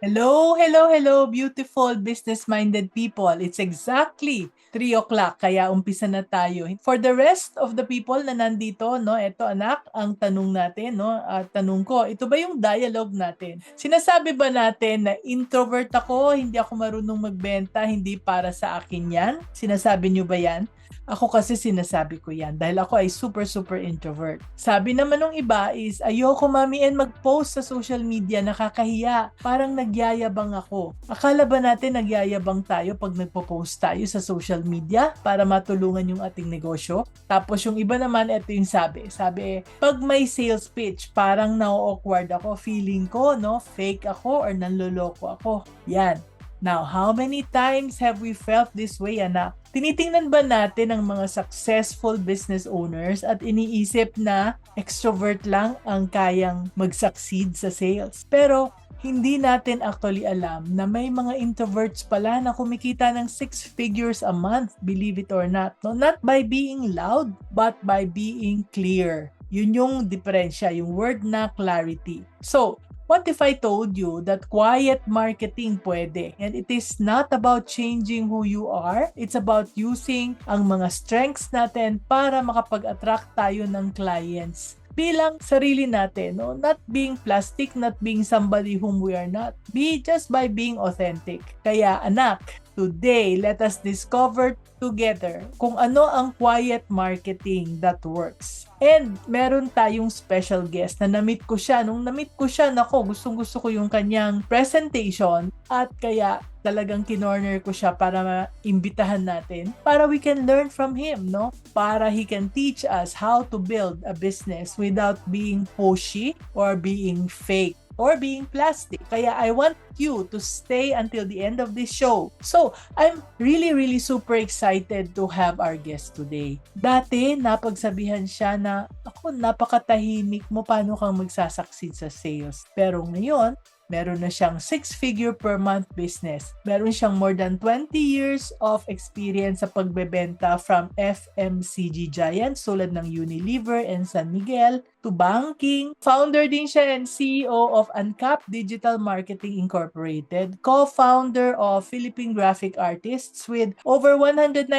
Hello, hello, hello, beautiful business-minded people. It's exactly 3 o'clock, kaya umpisa na tayo. For the rest of the people na nandito, no, eto anak, ang tanong natin, no, at tanong ko, ito ba yung dialogue natin? Sinasabi ba natin na introvert ako, hindi ako marunong magbenta, hindi para sa akin yan? Sinasabi nyo ba yan? Ako kasi sinasabi ko yan dahil ako ay super super introvert. Sabi naman ng iba is ayoko mami and mag-post sa social media, nakakahiya. Parang nagyayabang ako. Akala ba natin nagyayabang tayo pag nagpo-post tayo sa social media para matulungan yung ating negosyo? Tapos yung iba naman, ito yung sabi. Sabi, pag may sales pitch, parang na-awkward ako. Feeling ko, no, fake ako or nanloloko ako. Yan. Now, how many times have we felt this way, anak? Tinitingnan ba natin ang mga successful business owners at iniisip na extrovert lang ang kayang mag-succeed sa sales? Pero hindi natin actually alam na may mga introverts pala na kumikita ng 6 figures a month, believe it or not. No? Not by being loud, but by being clear. Yun yung diferensya, yung word na clarity. So, what if I told you that quiet marketing pwede? And it is not about changing who you are. It's about using ang mga strengths natin para makapag-attract tayo ng clients bilang sarili natin, no? Not being plastic, not being somebody whom we are not. Be just by being authentic. Kaya anak, today, let us discover together kung ano ang quiet marketing that works. And meron tayong special guest na na-meet ko siya. Nung na-meet ko siya, nako, gustong-gusto ko yung kanyang presentation at kaya talagang kinorner ko siya para maimbitahan natin para we can learn from him, no? Para he can teach us how to build a business without being pushy or being fake or being plastic. Kaya I want you to stay until the end of this show. So, I'm really super excited to have our guest today. Dati, napagsabihan siya na, ako, napakatahimik mo, paano kang magsasucceed sa sales. Pero ngayon, meron na siyang 6-figure per month business. Meron siyang more than 20 years of experience sa pagbebenta from FMCG giants tulad ng Unilever and San Miguel to banking. Founder din siya and CEO of Uncap Digital Marketing Incorporated. Co-founder of Philippine Graphic Artists with over 196,000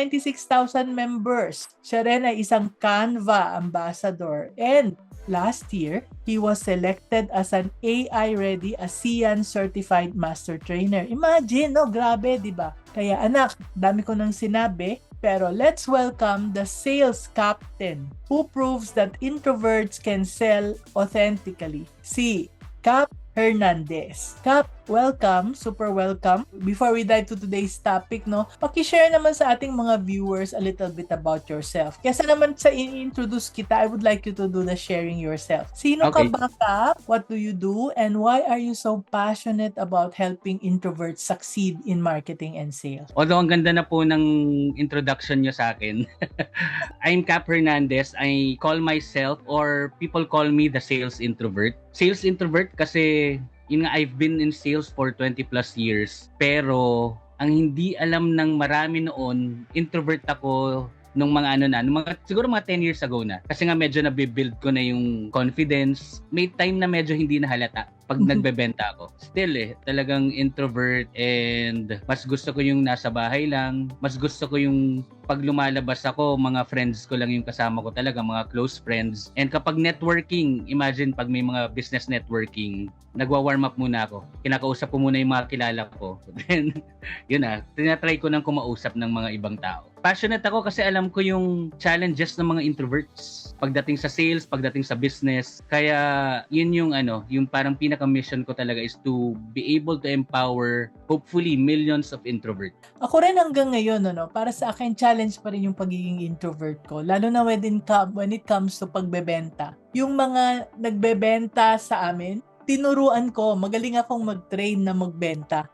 members. Siya rin ay isang Canva ambassador. And last year, he was selected as an AI-ready ASEAN Certified Master Trainer. Imagine, no? Grabe, di ba? Kaya anak, dami ko nang sinabi, pero let's welcome the sales captain who proves that introverts can sell authentically. Si Cap Hernandez. Cap, welcome, super welcome. Before we dive to today's topic, no, paki-share naman sa ating mga viewers a little bit about yourself. Kesa naman sa i-introduce kita, I would like you to do the sharing yourself. Sino ka ba, Cap? What do you do? And why are you so passionate about helping introverts succeed in marketing and sales? Although ang ganda na po ng introduction nyo sa akin. I'm Cap Hernandez. I call myself, or people call me, the sales introvert. Sales introvert kasi yun nga, I've been in sales for 20 plus years. Pero ang hindi alam ng marami noon, introvert ako nung mga siguro mga 10 years ago na. Kasi nga medyo nabibuild ko na yung confidence. May time na medyo hindi na halata pag nagbebenta ako. Still talagang introvert, and mas gusto ko yung nasa bahay lang. Mas gusto ko yung pag lumalabas ako, mga friends ko lang yung kasama ko talaga, mga close friends. And kapag networking, imagine pag may mga business networking, nagwa-warm up muna ako. Kinakausap ko muna yung mga kilala ko. Then, yun tinatry ko nang kumausap ng mga ibang tao. Passionate ako kasi alam ko yung challenges ng mga introverts pagdating sa sales, pagdating sa business. Kaya yun yung yung parang pinaka-mission ko talaga is to be able to empower hopefully millions of introverts. Ako rin hanggang ngayon, para sa akin challenge pa rin yung pagiging introvert ko. Lalo na when it comes to pagbebenta. Yung mga nagbebenta sa amin, tinuruan ko, magaling akong mag-train na magbenta.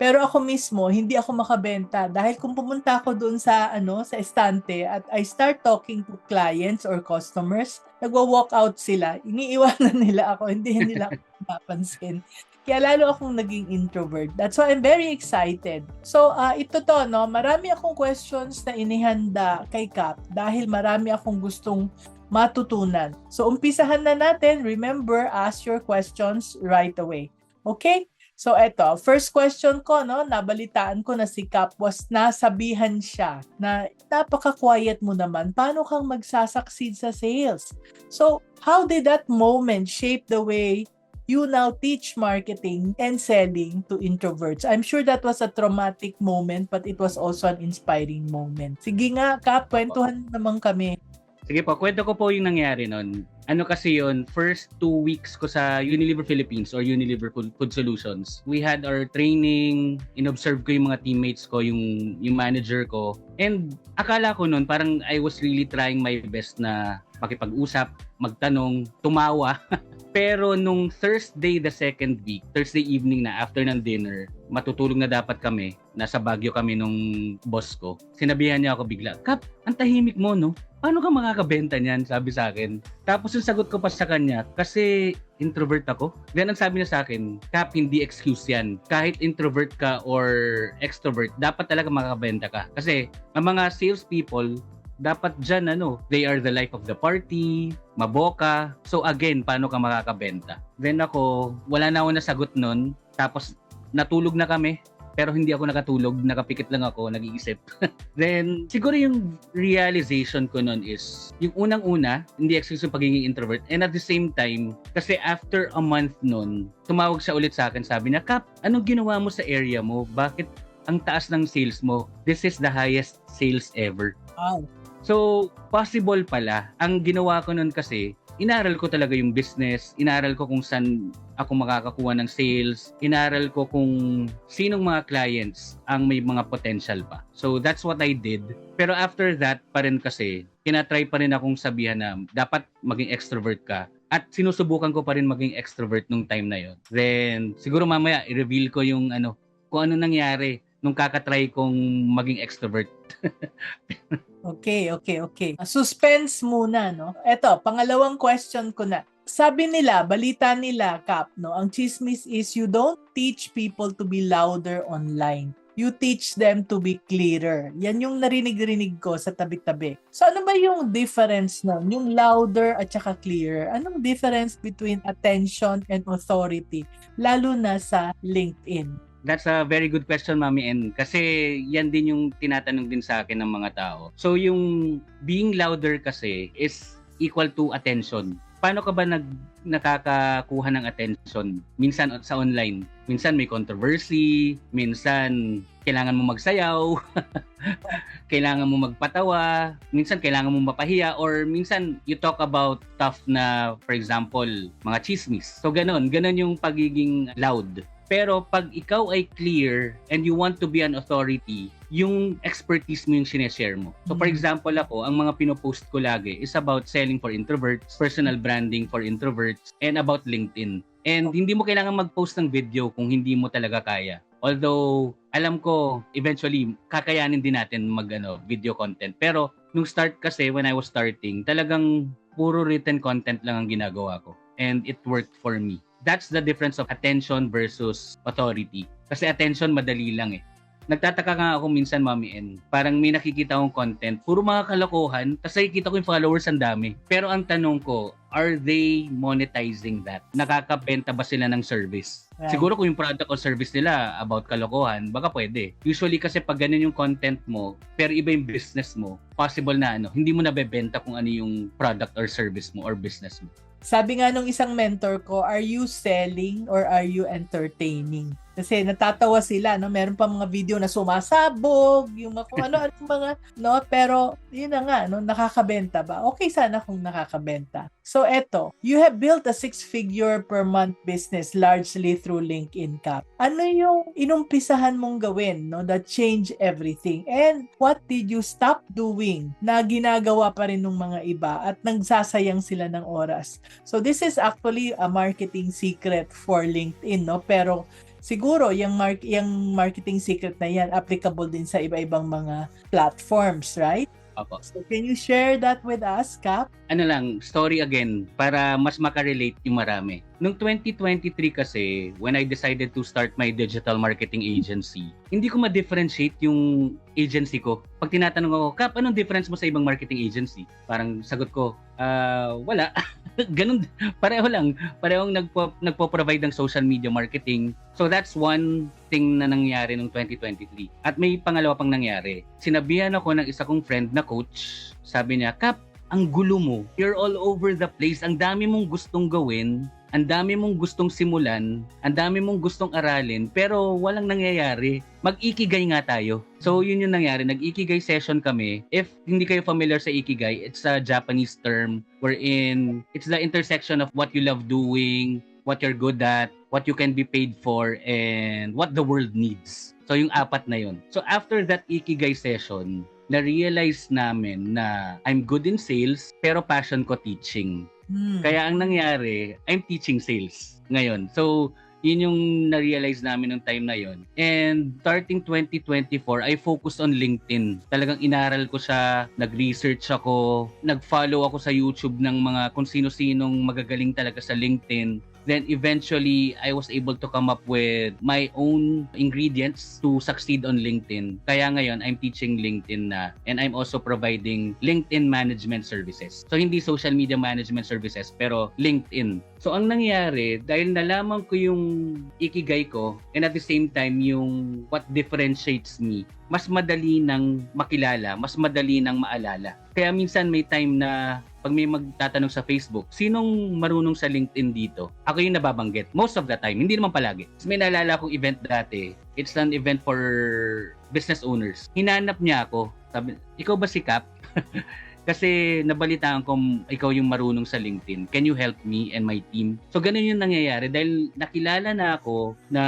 Pero ako mismo, hindi ako makabenta dahil kung pumunta ako doon sa sa estante at I start talking to clients or customers, nagwa-walk out sila, iniiwanan nila ako, hindi nila ako mapansin. Kaya lalo akong naging introvert. That's why I'm very excited. So, ito to, marami akong questions na inihanda kay Cap dahil marami akong gustong matutunan. So, umpisahan na natin. Remember, ask your questions right away. Okay? So eto, first question ko, no, nabalitaan ko na si Cap was nasabihan siya na napaka-quiet mo naman. Paano kang magsasucceed sa sales? So, how did that moment shape the way you now teach marketing and selling to introverts? I'm sure that was a traumatic moment, but it was also an inspiring moment. Sige nga, Cap, kwentuhan naman kami. Sige po, kwento ko po yung nangyari nun. Ano kasi yun, first 2 weeks ko sa Unilever Philippines or Unilever Food Solutions. We had our training, inobserve ko yung mga teammates ko, yung manager ko. And akala ko nun, parang I was really trying my best na makipag-usap, magtanong, tumawa. Pero nung Thursday the second week, Thursday evening na after ng dinner, matutulog na dapat kami, nasa Baguio kami nung boss ko. Sinabihan niya ako bigla, Kap, ang tahimik mo, no? Paano ka makakabenta niyan? Sabi sa akin. Tapos yung sagot ko pa sa kanya, kasi introvert ako. Then ang sabi niya sa akin, Kap, hindi excuse yan. Kahit introvert ka or extrovert, dapat talaga makakabenta ka. Kasi ang mga salespeople, dapat dyan, they are the life of the party, maboka. So again, paano ka makakabenta? Then ako, wala na ako nasagot nun. Tapos natulog na kami. Pero hindi ako nakatulog, nakapikit lang ako, nag-iisip. Then, siguro yung realization ko nun is, yung unang-una, hindi excuse yung pagiging introvert. And at the same time, kasi after a month nun, tumawag siya ulit sa akin, sabi niya, Kap, anong ginawa mo sa area mo? Bakit ang taas ng sales mo? This is the highest sales ever. Wow. So, possible pala. Ang ginawa ko nun kasi, inaral ko talaga yung business, inaral ko kung saan ako makakakuha ng sales, inaral ko kung sinong mga clients ang may mga potential pa. So that's what I did. Pero after that pa rin kasi, tinatry pa rin akong sabihan na dapat maging extrovert ka. At sinusubukan ko pa rin maging extrovert nung time na yon. Then siguro mamaya i-reveal ko yung kung ano nangyari nung kakatry kong maging extrovert. Okay. Suspense muna, no? Eto, pangalawang question ko na. Sabi nila, balita nila, Cap, no? Ang chismis is you don't teach people to be louder online. You teach them to be clearer. Yan yung narinig-rinig ko sa tabi-tabi. So ano ba yung difference nun? Yung louder at saka clearer. Anong difference between attention and authority? Lalo na sa LinkedIn. That's a very good question, Mami N. Kasi yan din yung tinatanong din sa akin ng mga tao. So yung being louder kasi is equal to attention. Paano ka ba nakakakuha ng attention? Minsan sa online. Minsan may controversy. Minsan kailangan mo magsayaw. Kailangan mo magpatawa. Minsan kailangan mo mapahiya. Or minsan you talk about stuff na, for example, mga chismis. So ganon yung pagiging loud. Pero pag ikaw ay clear and you want to be an authority, yung expertise mo yung sineshare mo. So for example ako, ang mga pinopost ko lagi is about selling for introverts, personal branding for introverts, and about LinkedIn. And hindi mo kailangan mag-post ng video kung hindi mo talaga kaya. Although, alam ko, eventually, kakayanin din natin video content. Pero, nung start kasi, when I was starting, talagang puro written content lang ang ginagawa ko. And it worked for me. That's the difference of attention versus authority. Kasi attention, madali lang eh. Nagtataka nga ako minsan, Mami N. Parang may nakikita akong content, puro mga kalokohan, tapos nakikita ko yung followers ang dami. Pero ang tanong ko, are they monetizing that? Nakakabenta ba sila ng service? Right. Siguro kung yung product or service nila about kalokohan, baka pwede. Usually kasi pag ganun yung content mo, pero iba yung business mo, possible na hindi mo nabebenta kung ano yung product or service mo or business mo. Sabi nga nung isang mentor ko, are you selling or are you entertaining? Kasi natatawa sila, no? Meron pa mga video na sumasabog, yung kung ano mga, no? Pero, yun na nga, no? Nakakabenta ba? Okay sana kung nakakabenta. So, eto, you have built a 6-figure per month business largely through LinkedIn, Cap. Ano yung inumpisahan mong gawin, no? That changed everything. And what did you stop doing na ginagawa pa rin ng mga iba at nagsasayang sila ng oras? So, this is actually a marketing secret for LinkedIn, no? Pero, siguro, yung marketing secret na yan, applicable din sa iba-ibang mga platforms, right? Opo. So, can you share that with us, Cap? Story again, para mas makarelate yung marami. Noong 2023 kasi, when I decided to start my digital marketing agency, hindi ko ma-differentiate yung agency ko. Pag tinatanong ako, Cap, anong difference mo sa ibang marketing agency? Parang sagot ko, wala. Ganun, parehong nagpo-provide ng social media marketing. So that's one thing na nangyari noong 2023. At may pangalawa pang nangyari. Sinabihan ako ng isa kong friend na coach. Sabi niya, Kap, ang gulo mo. You're all over the place. Ang dami mong gustong gawin. Ang dami mong gustong simulan, ang dami mong gustong aralin, pero walang nangyayari. Mag-ikigai nga tayo. So, yun yung nangyari. Nag-ikigai session kami. If hindi kayo familiar sa ikigai, it's a Japanese term wherein it's the intersection of what you love doing, what you're good at, what you can be paid for, and what the world needs. So, yung apat na yun. So, after that ikigai session, na-realize namin na I'm good in sales, pero passion ko teaching. Kaya ang nangyari, I'm teaching sales ngayon. So, yun yung na-realize namin nung time na yun. And starting 2024, I focused on LinkedIn. Talagang inaral ko siya, nag-research ako, nag-follow ako sa YouTube ng mga kung sino-sinong magagaling talaga sa LinkedIn. Then eventually, I was able to come up with my own ingredients to succeed on LinkedIn. Kaya ngayon, I'm teaching LinkedIn na, and I'm also providing LinkedIn management services. So hindi social media management services, pero LinkedIn. So ang nangyari, dahil nalaman ko yung ikigai ko, and at the same time, yung what differentiates me, mas madali nang makilala, mas madali nang maalala. Kaya minsan may time na pag may magtatanong sa Facebook, sinong marunong sa LinkedIn dito? Ako yung nababanggit. Most of the time. Hindi naman palagi. May naalala akong event dati. It's an event for business owners. Hinanap niya ako. Sabi, ikaw ba si Kap? Kasi nabalitaan ko ikaw yung marunong sa LinkedIn. Can you help me and my team? So ganun yung nangyayari dahil nakilala na ako na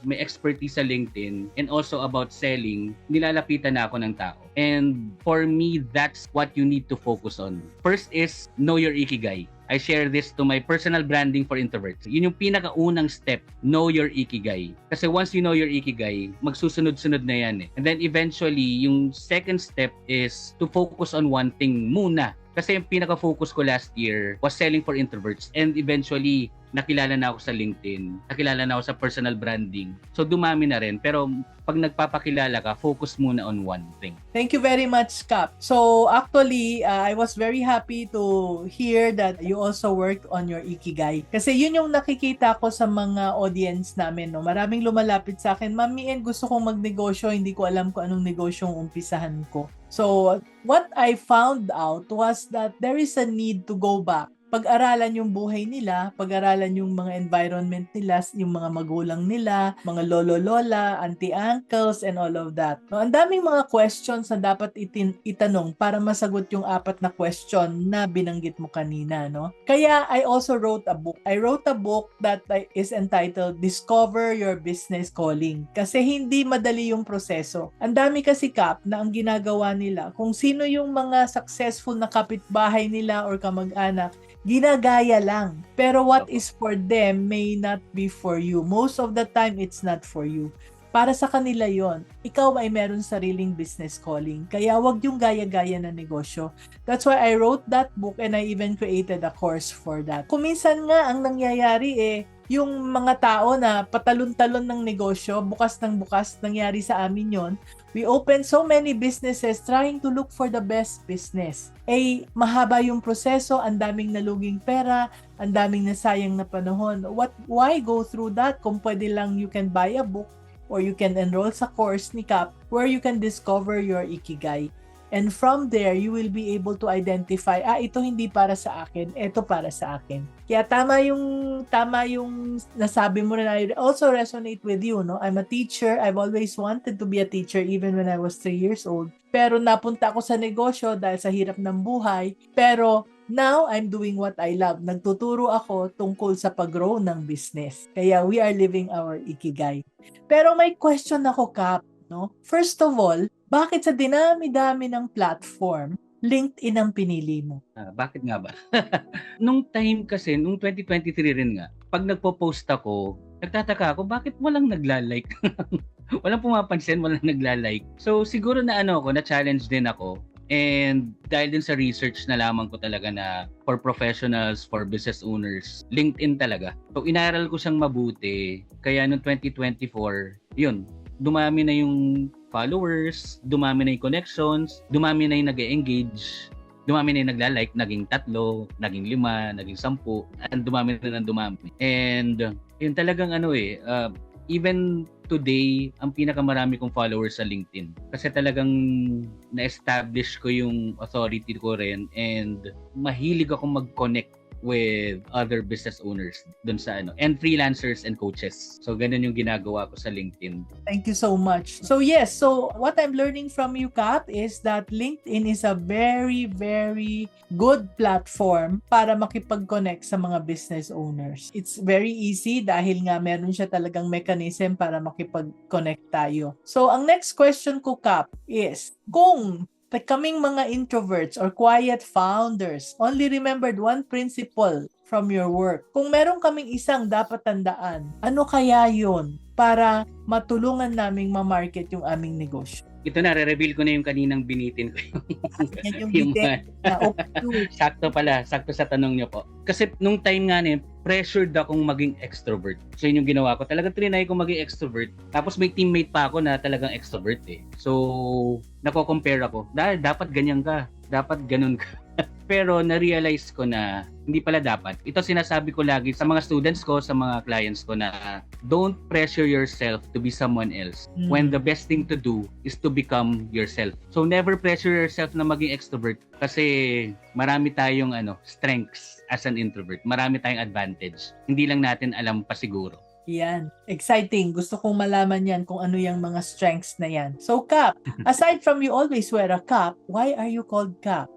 may expertise sa LinkedIn and also about selling, nilalapitan na ako ng tao. And for me, that's what you need to focus on. First is know your ikigai. I share this to my personal branding for introverts. Yun yung pinakaunang step, know your ikigai. Kasi once you know your ikigai, magsusunod-sunod na yan eh. And then eventually, yung second step is to focus on one thing muna. Kasi yung pinaka-focus ko last year was selling for introverts. And eventually, nakilala na ako sa LinkedIn. Nakilala na ako sa personal branding. So dumami na rin. Pero pag nagpapakilala ka, focus muna on one thing. Thank you very much, Kap. So actually, I was very happy to hear that you also worked on your ikigai. Kasi yun yung nakikita ko sa mga audience namin. No? Maraming lumalapit sa akin, Mami, and gusto kong magnegosyo. Hindi ko alam kung anong negosyong umpisahan ko. So what I found out was that there is a need to go back. Pag-aralan yung buhay nila, pag-aralan yung mga environment nila, yung mga magulang nila, mga lolo-lola, auntie-uncles, and all of that. No, ang daming mga questions na dapat itanong para masagot yung apat na question na binanggit mo kanina. No? Kaya I also wrote a book. I wrote a book that is entitled Discover Your Business Calling. Kasi hindi madali yung proseso. Ang dami kasi, Kap, na ang ginagawa nila, kung sino yung mga successful na kapitbahay nila or kamag-anak, ginagaya lang. Pero what is for them may not be for you. Most of the time, it's not for you. Para sa kanila yon. Ikaw ay meron sariling business calling. Kaya wag yung gaya-gaya na negosyo. That's why I wrote that book and I even created a course for that. Kung minsan nga, ang nangyayari yung mga tao na patalon-talon ng negosyo, bukas ng bukas, nangyari sa amin yon. We opened so many businesses trying to look for the best business. Mahaba yung proseso, ang daming naluging pera, ang daming nasayang na panahon. Why go through that kung pwede lang you can buy a book or you can enroll sa course ni Kap where you can discover your ikigai. And from there, you will be able to identify, ito hindi para sa akin, ito para sa akin. Kaya tama yung nasabi mo rin. I also resonate with you, no? I'm a teacher. I've always wanted to be a teacher even when I was 3 years old. Pero napunta ako sa negosyo dahil sa hirap ng buhay. Pero now, I'm doing what I love. Nagtuturo ako tungkol sa pag-grow ng business. Kaya we are living our ikigai. Pero may question ako, Kap, no? First of all, bakit sa dinami-dami ng platform, LinkedIn ang pinili mo? Bakit nga ba? Nung time kasi, nung 2023 rin nga, pag nagpo-post ako, nagtataka ako, bakit walang nagla-like? Walang pumapansin, walang nagla-like. So siguro na na-challenge din ako. And dahil din sa research, nalaman ko talaga na for professionals, for business owners, LinkedIn talaga. So inaral ko siyang mabuti. Kaya noong 2024, yun, dumami na yung followers, dumami na yung connections, dumami na yung nag-engage. dumami na yung nagla-like, naging 3, naging 5, naging 10, and dumami na ng dumami. And yun talagang even today, ang pinakamarami kong followers sa LinkedIn. Kasi talagang na-establish ko yung authority ko rin and mahilig akong mag-connect with other business owners dun sa and freelancers and coaches. So ganun yung ginagawa ko sa LinkedIn. Thank you so much. So yes, so what I'm learning from you, Cap, is that LinkedIn is a very, very good platform para makipag-connect sa mga business owners. It's very easy dahil nga meron siya talagang mechanism para makipag-connect tayo. So ang next question ko, Cap, is kung kaming mga introverts or quiet founders only remembered one principle from your work, kung meron kaming isang dapat tandaan, ano kaya yun para matulungan naming ma-market yung aming negosyo? Ito na, re-reveal ko na yung kaninang binitin ko. Yan yung bitin na sakto sa tanong niyo po. Kasi nung time nga pressured akong maging extrovert. So yun yung ginawa ko. Talagang trinay ko maging extrovert. Tapos may teammate pa ako na talagang extrovert eh. So, nako-compare ako. Dapat ganyan ka. Dapat ganun ka. Pero na-realize ko na hindi pala dapat. Ito sinasabi ko lagi sa mga students ko, sa mga clients ko na don't pressure yourself to be someone else when the best thing to do is to become yourself. So never pressure yourself na maging extrovert kasi marami tayong strengths as an introvert. Marami tayong advantage. Hindi lang natin alam pa siguro. Yan. Exciting. Gusto kong malaman yan kung ano yung mga strengths na yan. So, Cap, aside from you always wear a cap, why are you called Cap?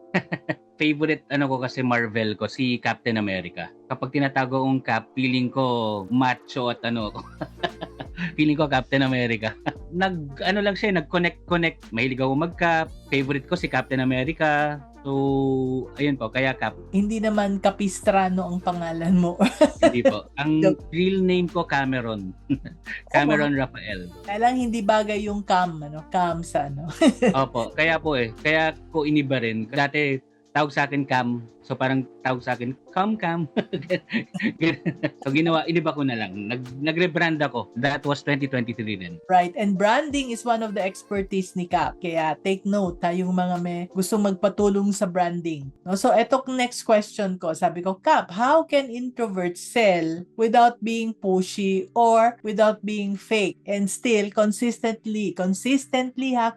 Favorite ko kasi Marvel ko, si Captain America. Kapag tinatago kong Cap, feeling ko macho at feeling ko Captain America. Nag-connect. Mahilig ako mag-Cap. Favorite ko si Captain America. So, ayun po, kaya Cap. Hindi naman Capistrano ang pangalan mo. Hindi po. Ang real name ko, Cameron. Cameron Rafael. Kaya lang hindi bagay yung Cam, Cam sa Opo, kaya po Kaya ko iniba rin. Dati, tawag sa akin Cam. So parang tawag sa akin, Cam. So iniba ko na lang. Nag-rebrand ako. That was 2023 din. Right. And branding is one of the expertise ni Cap. Kaya take note, yung mga may gustong magpatulong sa branding. No? So etong next question ko, sabi ko, Cap, how can introverts sell without being pushy or without being fake and still consistently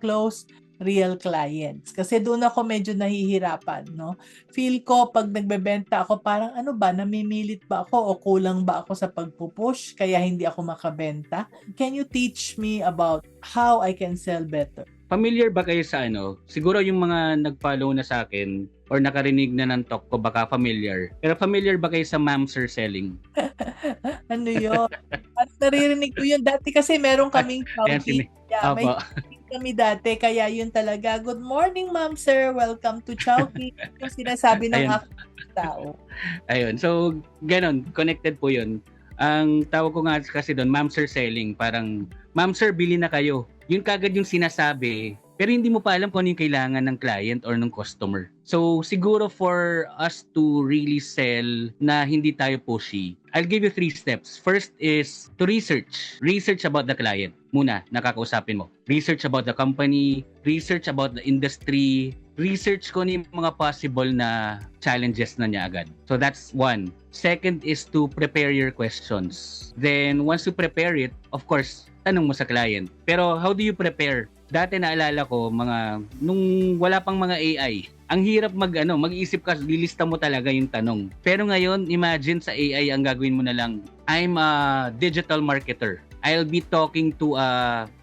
close real clients? Kasi doon ako medyo nahihirapan, no? Feel ko pag nagbebenta ako, parang namimilit ba ako o kulang ba ako sa pagpupush kaya hindi ako makabenta? Can you teach me about how I can sell better? Familiar ba kayo sa Siguro yung mga nag-follow na sa akin or nakarinig na ng talk ko, baka familiar. Pero familiar ba kayo sa ma'am sir selling? Ano yun? At naririnig ko yun. Dati kasi meron kaming Chowkey. May kami dati, kaya yun talaga. Good morning, ma'am, sir. Welcome to Chowkey. Yung sinasabi ng aking tao. Ayun. So, ganun. Connected po yun. Ang tawag ko nga kasi doon, ma'am, sir selling. Parang, ma'am, sir, bili na kayo. Yun kagad yung sinasabi. Pero hindi mo pa alam kung ano yung kailangan ng client or ng customer. So, siguro for us to really sell na hindi tayo pushy, I'll give you 3 steps. First is to research. Research about the client. Muna, nakakausapin mo. Research about the company, research about the industry, research ko yung mga possible na challenges na niya agad. So that's 1. Second is to prepare your questions. Then, once you prepare it, of course, tanong mo sa client. Pero how do you prepare? Dati naalala ko, nung wala pang mga AI, ang hirap mag-isip ka, lilista mo talaga yung tanong. Pero ngayon, imagine sa AI, ang gagawin mo na lang, I'm a digital marketer. I'll be talking to a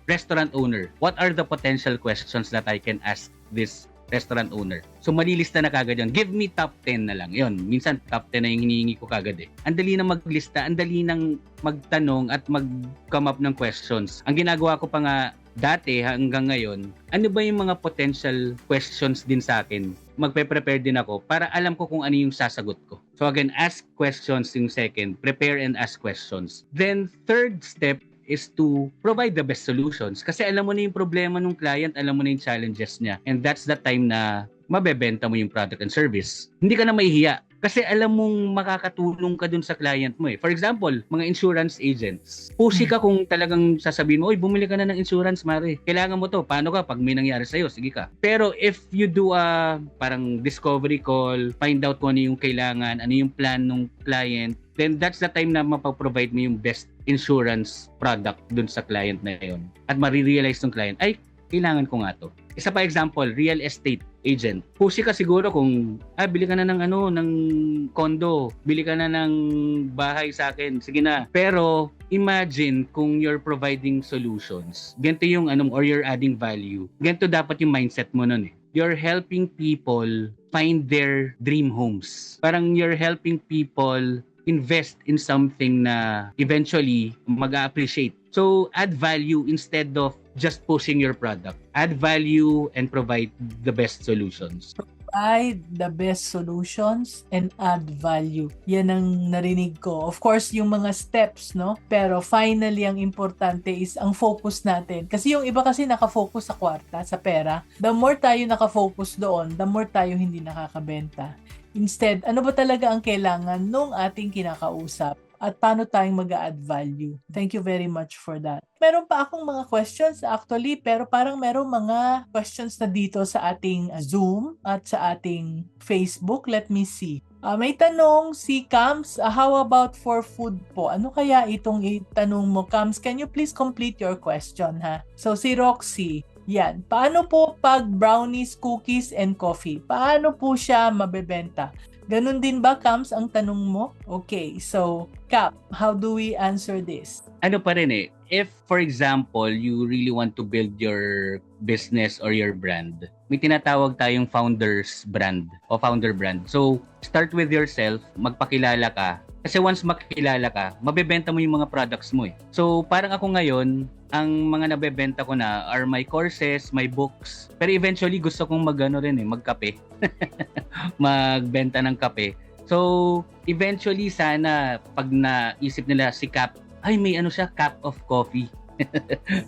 restaurant owner. What are the potential questions that I can ask this restaurant owner? So malilista na kagad yun. Give me top 10 na lang. Yun, minsan top 10 na yung hinihingi ko kagad eh. Ang dali na maglista, ang dali nang magtanong at mag-come up ng questions. Ang ginagawa ko pa nga dati hanggang ngayon, ano ba yung mga potential questions din sa akin? Magpe-prepare din ako para alam ko kung ano yung sasagot ko. So again, ask questions yung second. Prepare and ask questions. Then third step is to provide the best solutions. Kasi alam mo na yung problema ng client, alam mo na yung challenges niya. And that's the time na mabebenta mo yung product and service. Hindi ka na mahihiya. Kasi alam mong makakatulong ka dun sa client mo eh. For example, mga insurance agents. Pushy ka kung talagang sasabihin mo, oy, bumili ka na ng insurance, Mare. Kailangan mo to. Paano ka pag may nangyari sa'yo? Sige ka. Pero if you do a parang discovery call, find out kung ano yung kailangan, ano yung plan ng client, then that's the time na mapaprovide mo yung best insurance product dun sa client na yun. At marirealize ng client, ay, kailangan ko nga to. Isa pa example, real estate agent. Pushy ka siguro kung, bili ka na ng ng condo, bili ka na ng bahay sa akin, sige na. Pero, imagine kung you're providing solutions. Ganito yung or you're adding value. Ganito dapat yung mindset mo nun eh. You're helping people find their dream homes. Parang you're helping people invest in something na eventually mag-appreciate. So, add value instead of just pushing your product. Add value and provide the best solutions. Provide the best solutions and add value. Yan ang narinig ko. Of course, yung mga steps, no? Pero finally, ang importante is ang focus natin. Kasi yung iba kasi nakafocus sa kwarta, sa pera. The more tayo nakafocus doon, the more tayo hindi nakakabenta. Instead, ano ba talaga ang kailangan nung ating kinakausap? At paano tayong mag-a-add value. Thank you very much for that. Meron pa akong mga questions actually, pero parang meron mga questions na dito sa ating Zoom at sa ating Facebook. Let me see. May tanong si Kams, how about for food po? Ano kaya itong itanong mo, Kams? Can you please complete your question, ha? So si Roxy, yan. Paano po pag brownies, cookies, and coffee? Paano po siya mabebenta? Ganun din ba, Kams, ang tanong mo? Okay, so, Cap, how do we answer this? Ano pa rin eh, if for example, you really want to build your business or your brand, may tinatawag tayong founder's brand o founder brand. So, start with yourself, magpakilala ka. Kasi once makilala ka, mabebenta mo yung mga products mo eh. So, parang ako ngayon, ang mga nabebenta ko na are my courses, my books. Pero eventually, gusto kong magkape. Magbenta ng kape. So, eventually, sana, pag naisip nila si Cap, ay may cup of coffee.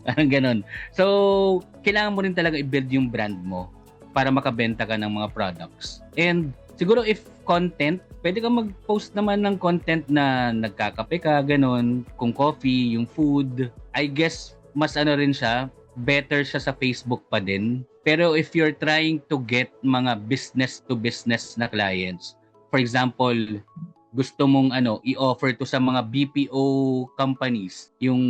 Parang ganon. So, kailangan mo rin talaga i-build yung brand mo para makabenta ka ng mga products. And siguro if content, pwede ka mag-post naman ng content na nagkakape ka, ganon. Kung coffee, yung food, I guess mas rin siya, better siya sa Facebook pa din. Pero if you're trying to get mga business to business na clients, for example, gusto mong i-offer to sa mga BPO companies yung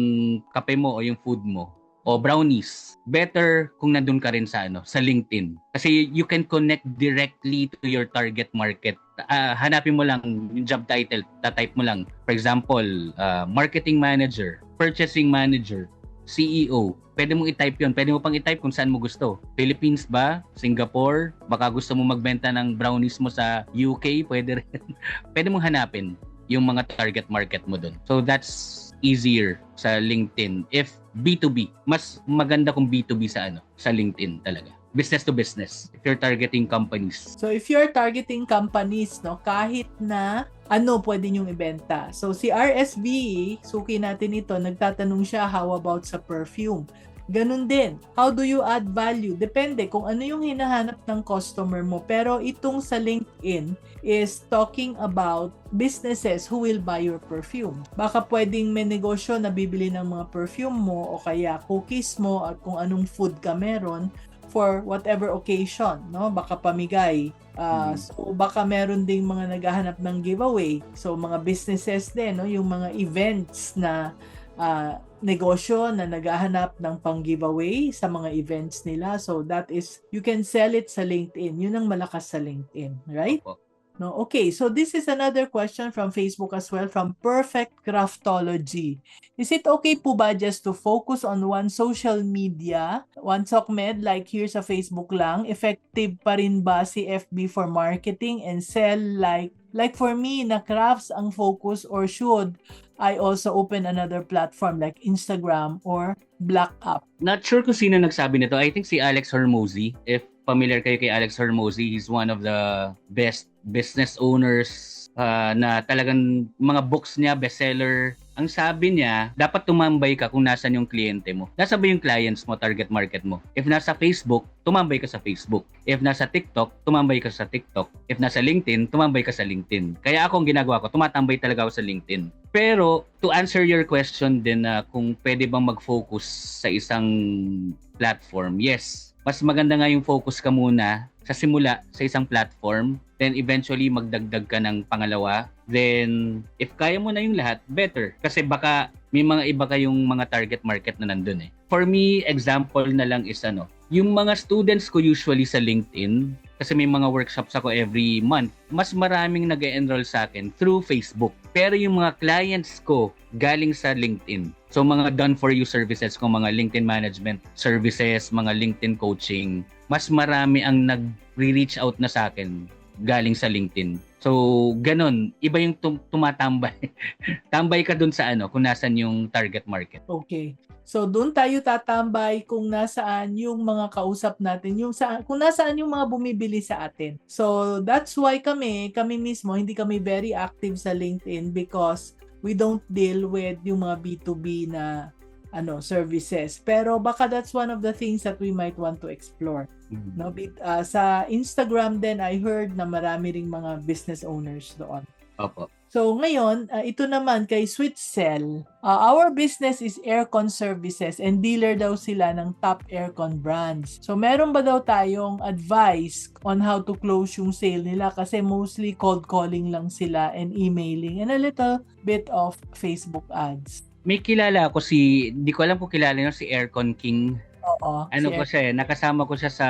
kape mo o yung food mo o brownies, better kung nandun ka rin sa sa LinkedIn. Kasi you can connect directly to your target market. Hanapin mo lang yung job title, type mo lang. For example, marketing manager, purchasing manager, CEO. Pwede mong i-type yun. Pwede mo pang i-type kung saan mo gusto. Philippines ba? Singapore? Baka gusto mo magbenta ng brownies mo sa UK? Pwede rin. Pwede mong hanapin yung mga target market mo dun. So that's easier sa LinkedIn. If B2B, mas maganda kung B2B sa sa LinkedIn talaga. Business to business. If you're targeting companies. So if you're targeting companies, no, kahit na pwede nyong ibenta. So si RSV, suki natin ito, nagtatanong siya, how about sa perfume? Ganun din. How do you add value? Depende kung ano yung hinahanap ng customer mo. Pero itong sa LinkedIn is talking about businesses who will buy your perfume. Baka pwedeng may negosyo na bibili ng mga perfume mo o kaya cookies mo at kung anong food ka meron for whatever occasion, no? Baka pamigay. So baka meron ding mga naghahanap ng giveaway. So mga businesses din, no? Yung mga events na negosyo na naghahanap ng pang-giveaway sa mga events nila. So that is, you can sell it sa LinkedIn. Yun ang malakas sa LinkedIn, right? Opo. No, okay, so this is another question from Facebook as well, from Perfect Craftology. Is it okay po ba just to focus on one social media, one SOCMED, like here sa Facebook lang? Effective pa rin ba si FB for marketing and sell like for me na crafts ang focus, or should I also open another platform like Instagram or Black App? Not sure kung sino nagsabi nito. I think si Alex Hormozy. If familiar kayo kay Alex Hormozy, he's one of the best business owners na talagang mga books niya bestseller. Ang sabi niya, dapat tumambay ka kung nasan yung kliyente mo. Nasa ba yung clients mo, target market mo? If nasa Facebook, tumambay ka sa Facebook. If nasa TikTok, tumambay ka sa TikTok. If nasa LinkedIn, tumambay ka sa LinkedIn. Kaya ako ang ginagawa ko, tumatambay talaga ako sa LinkedIn. Pero to answer your question din na kung pwede bang mag-focus sa isang platform, yes. Mas maganda nga yung focus ka muna sa simula sa isang platform, then eventually magdagdag ka ng pangalawa. Then if kaya mo na yung lahat, better. Kasi baka may mga iba kayong mga target market na nandun eh. For me, example na lang is yung mga students ko usually sa LinkedIn, kasi may mga workshops ako every month, mas maraming nag-enroll sa akin through Facebook. Pero yung mga clients ko galing sa LinkedIn. So mga done-for-you services ko, mga LinkedIn management services, mga LinkedIn coaching, mas marami ang nag-reach out na sa akin galing sa LinkedIn. So, ganun. Iba yung tumatambay. Tambay ka dun sa kung nasan yung target market. Okay. So, doon tayo tatambay kung nasaan yung mga kausap natin, kung nasaan yung mga bumibili sa atin. So, that's why kami mismo, hindi kami very active sa LinkedIn because we don't deal with yung mga B2B na services. Pero baka that's one of the things that we might want to explore. No, sa Instagram din, I heard na marami ring mga business owners doon. Opo. So ngayon, ito naman kay Switchcell. Our business is aircon services and dealer daw sila ng top aircon brands. So meron ba daw tayong advice on how to close yung sale nila? Kasi mostly cold calling lang sila and emailing and a little bit of Facebook ads. May kilala ako di ko alam kung kilala nyo si Aircon King. Oo. Ko siya nakasama ko siya sa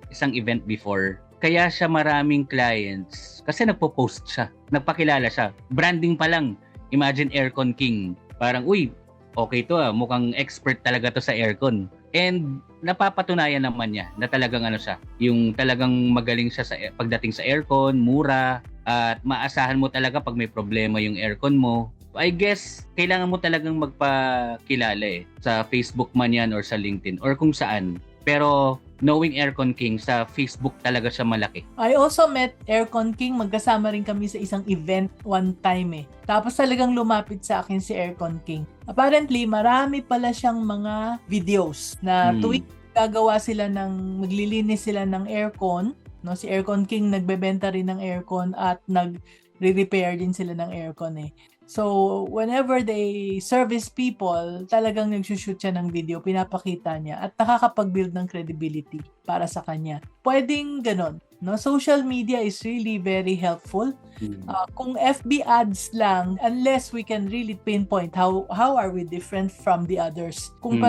isang event before. Kaya siya maraming clients kasi nagpo-post siya. Nagpakilala siya. Branding pa lang. Imagine Aircon King. Parang, uy, okay to mukhang expert talaga to sa aircon. And napapatunayan naman niya na talagang siya. Yung talagang magaling siya pagdating sa aircon, mura, at maasahan mo talaga pag may problema yung aircon mo. I guess, kailangan mo talagang magpakilala sa Facebook man yan or sa LinkedIn or kung saan. Pero knowing Aircon King, sa Facebook talaga siya malaki. I also met Aircon King. Magkasama rin kami sa isang event one time Tapos talagang lumapit sa akin si Aircon King. Apparently, marami pala siyang mga videos na tuwing gagawa sila maglilinis sila ng aircon. No? Si Aircon King nagbebenta rin ng aircon at nagre-repair din sila ng aircon So, whenever they service people, talagang nagsushoot siya ng video, pinapakita niya at nakakapag-build ng credibility para sa kanya. Pwedeng ganon. No? Social media is really very helpful. Kung FB ads lang, unless we can really pinpoint how are we different from the others. Kung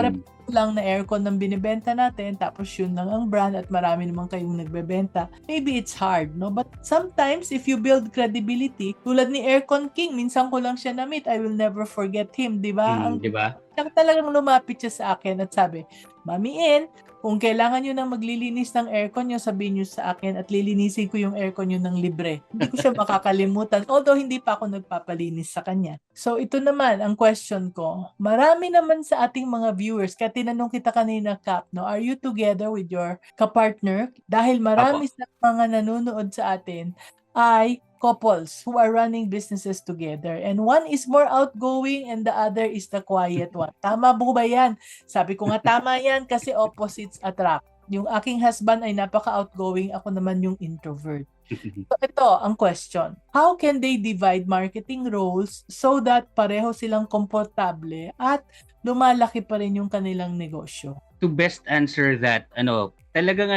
lang na aircon ng binibenta natin, tapos yun lang ang brand at marami naman kayong nagbebenta, maybe it's hard, no? But sometimes, if you build credibility, tulad ni Aircon King, minsan ko lang siya na-meet, I will never forget him, di ba? Di ba? Talagang lumapit siya sa akin at sabi, Mami In, kung kailangan nyo nang maglilinis ng aircon nyo, sabihin nyo sa akin at lilinisin ko yung aircon nyo ng libre. Hindi ko siya makakalimutan, although hindi pa ako nagpapalinis sa kanya. So ito naman ang question ko. Marami naman sa ating mga viewers, kaya tinanong kita kanina, Kap, are you together with your kapartner? Dahil marami sa mga nanonood sa atin ay couples who are running businesses together. And one is more outgoing and the other is the quiet one. Tama po ba yan? Sabi ko nga tama yan kasi opposites attract. Yung aking husband ay napaka-outgoing, ako naman yung introvert. So ito ang question. How can they divide marketing roles so that pareho silang komportable at lumalaki pa rin yung kanilang negosyo? To best answer that, talagang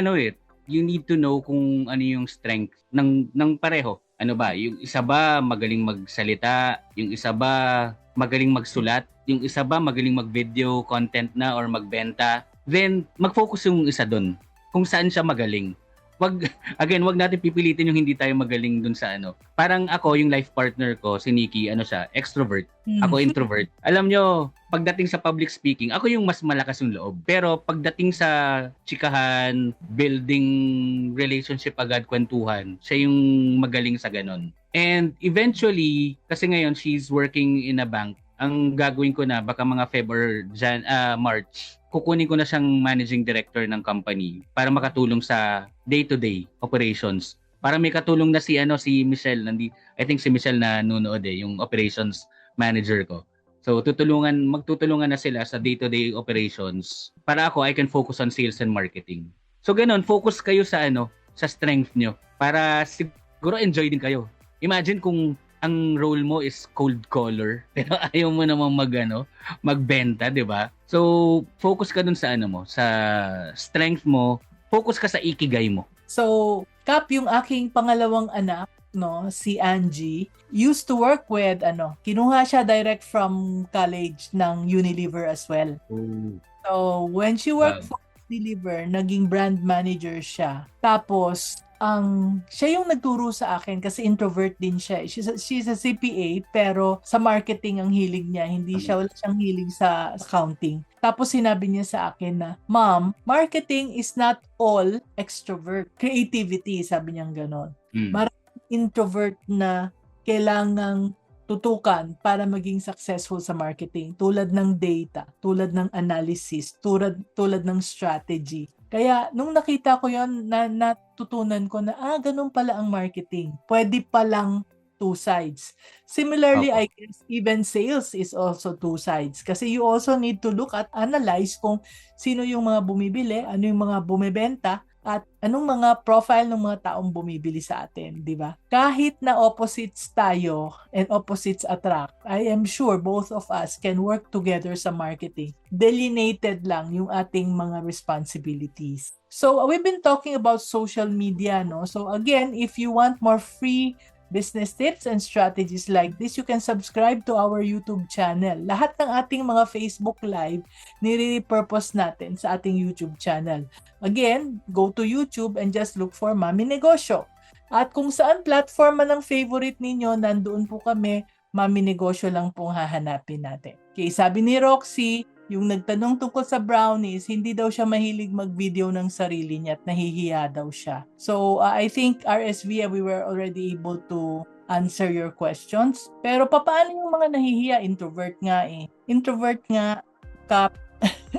you need to know kung ano yung strength ng pareho. Ano ba? Yung isa ba magaling magsalita? Yung isa ba magaling magsulat? Yung isa ba magaling mag-video content na or magbenta? Then, mag-focus yung isa dun. Kung saan siya magaling. Wag natin pipilitin yung hindi tayo magaling dun sa Parang ako, yung life partner ko, si Nikki, siya, extrovert. Ako introvert. Alam nyo, pagdating sa public speaking, ako yung mas malakas yung loob. Pero pagdating sa chikahan, building relationship agad, kwentuhan, siya yung magaling sa ganon. And eventually, kasi ngayon she's working in a bank, ang gagawin ko na baka mga February, March, kukunin ko na siyang managing director ng company para makatulong sa day-to-day operations. Para may katulong na si Michelle, I think si Michelle na nunood yung operations manager ko. So magtutulungan na sila sa day-to-day operations. Para ako, I can focus on sales and marketing. So ganun, focus kayo sa sa strength nyo para siguro enjoy din kayo. Imagine kung ang role mo is cold caller, pero ayaw mo namang magbenta, 'di ba? So focus ka dun sa sa strength mo, focus ka sa ikigai mo. So, Kap, yung aking pangalawang anak, no, si Angie, used to work with kinuha siya direct from college ng Unilever as well. Oh. So, when she worked for Unilever, naging brand manager siya. Tapos, siya yung nagturo sa akin kasi introvert din siya. She's a CPA pero sa marketing ang hilig niya. Wala siyang hilig sa accounting. Tapos sinabi niya sa akin na, Mom, marketing is not all extrovert. Creativity, sabi niya ganon. Maraming introvert na kailangang tutukan para maging successful sa marketing. Tulad ng data, tulad ng analysis, tulad ng strategy. Kaya nung nakita ko yon natutunan ko na ganun pala ang marketing. Pwede palang two sides. Similarly, I guess even sales is also two sides. Kasi you also need to look at, analyze kung sino yung mga bumibili, ano yung mga bumibenta, at anong mga profile ng mga taong bumibili sa atin, di ba? Kahit na opposites tayo and opposites attract, I am sure both of us can work together sa marketing. Delineated lang yung ating mga responsibilities. So, we've been talking about social media, no? So, again, if you want more free business tips and strategies like this, you can subscribe to our YouTube channel. Lahat ng ating mga Facebook Live, nire-repurpose natin sa ating YouTube channel. Again, go to YouTube and just look for Mami Negosyo. At kung saan platform man ang favorite ninyo, nandoon po kami, Mami Negosyo lang pong hahanapin natin. Okay, sabi ni Roxy, yung nagtanong tungkol sa brownies, hindi daw siya mahilig mag-video ng sarili niya at nahihiya daw siya. So, I think RSV, we were already able to answer your questions. Pero paano yung mga nahihiya? Introvert nga eh. Introvert nga, Kap,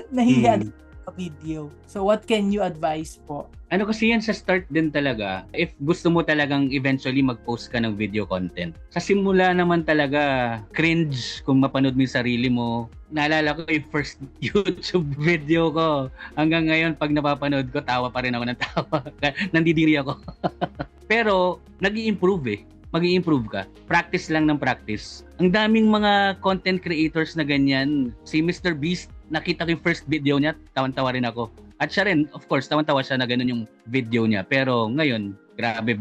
nahihiya sa video. So, what can you advise po? Ano kasi yan sa start din talaga, if gusto mo talagang eventually mag-post ka ng video content. Sa simula naman talaga, cringe kung mapanood mo yung sarili mo. Naalala ko yung first YouTube video ko. Hanggang ngayon, pag napapanood ko, tawa pa rin ako ng tawa. Nandidiri ako. Pero, nag-i-improve eh. Mag-i-improve ka. Practice lang ng practice. Ang daming mga content creators na ganyan. Si Mr. Beast, nakita ko yung first video niya, tawan-tawa rin ako. At siya rin, of course, tawan-tawa siya na ganun yung video niya. Pero ngayon, grabe,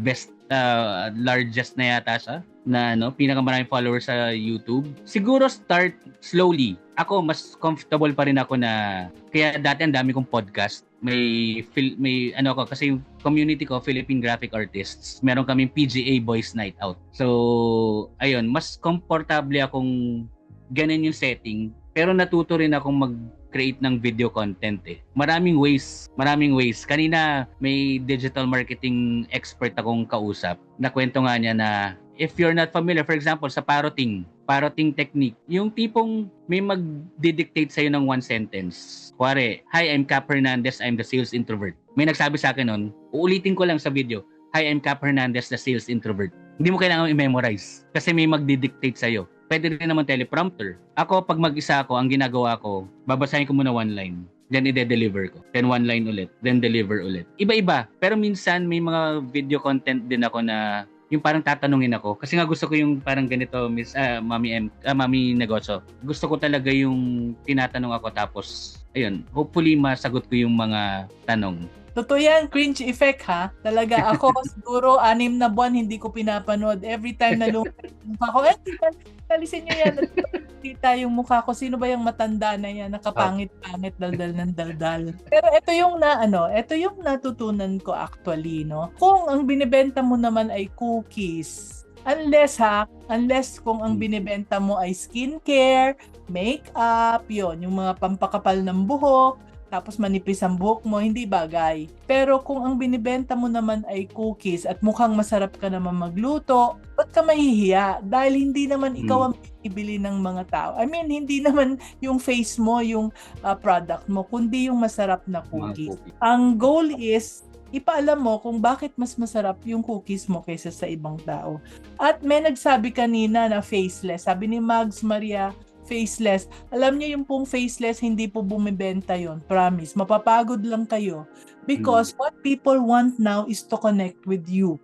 largest na yata siya na pinakamaraming followers sa YouTube. Siguro start slowly. Ako, mas comfortable pa rin ako na, kaya dati ang dami kong podcast. May kasi yung community ko, Philippine Graphic Artists, meron kaming PGA Boys Night Out. So, ayun, mas comfortable akong ganun yung setting. Pero natuto rin akong mag-create ng video content eh. Maraming ways. Kanina may digital marketing expert akong kausap. Nakwento nga niya na if you're not familiar, for example, sa parroting technique, yung tipong may mag-dictate sa'yo ng one sentence. Kuwari, hi, I'm Cap Hernandez, I'm the sales introvert. May nagsabi sa akin nun, uulitin ko lang sa video, hi, I'm Cap Hernandez, the sales introvert. Hindi mo kailangan i-memorize kasi may mag-dictate sa'yo. Pwede rin naman teleprompter. Ako, pag mag-isa ako, ang ginagawa ko, babasahin ko muna one line. Then, ide-deliver ko. Then, one line ulit. Then, deliver ulit. Iba-iba. Pero minsan, may mga video content din ako na yung parang tatanungin ako. Kasi nga gusto ko yung parang ganito, Mami Negosyo. Gusto ko talaga yung tinatanong ako tapos, ayun, hopefully masagot ko yung mga tanong. Totoo yan, cringe effect ha. Talaga ako, siguro 6 na buwan hindi ko pinapanood. Every time na lumabas yung mukha ko, talisin nyo yan. Kita yung mukha ko. Sino ba yung matanda na yan? Nakapangit-pangit, daldal ng daldal. Pero ito yung natutunan ko actually, no? Kung ang binibenta mo naman ay cookies, unless kung ang binibenta mo ay skincare, makeup, yon, yung mga pampakapal ng buhok, tapos manipis ang buhok mo, hindi bagay. Pero kung ang binibenta mo naman ay cookies at mukhang masarap ka naman magluto, ba't ka mahihiya? Dahil hindi naman ikaw ang bibili ng mga tao. I mean, hindi naman yung face mo, yung product mo, kundi yung masarap na cookies. Ang goal is, ipaalam mo kung bakit mas masarap yung cookies mo kaysa sa ibang tao. At may nagsabi kanina na faceless. Sabi ni Mags Maria, faceless. Alam niyo yung pong faceless, hindi po bumibenta yon. Promise. Mapapagod lang kayo. Because what people want now is to connect with you.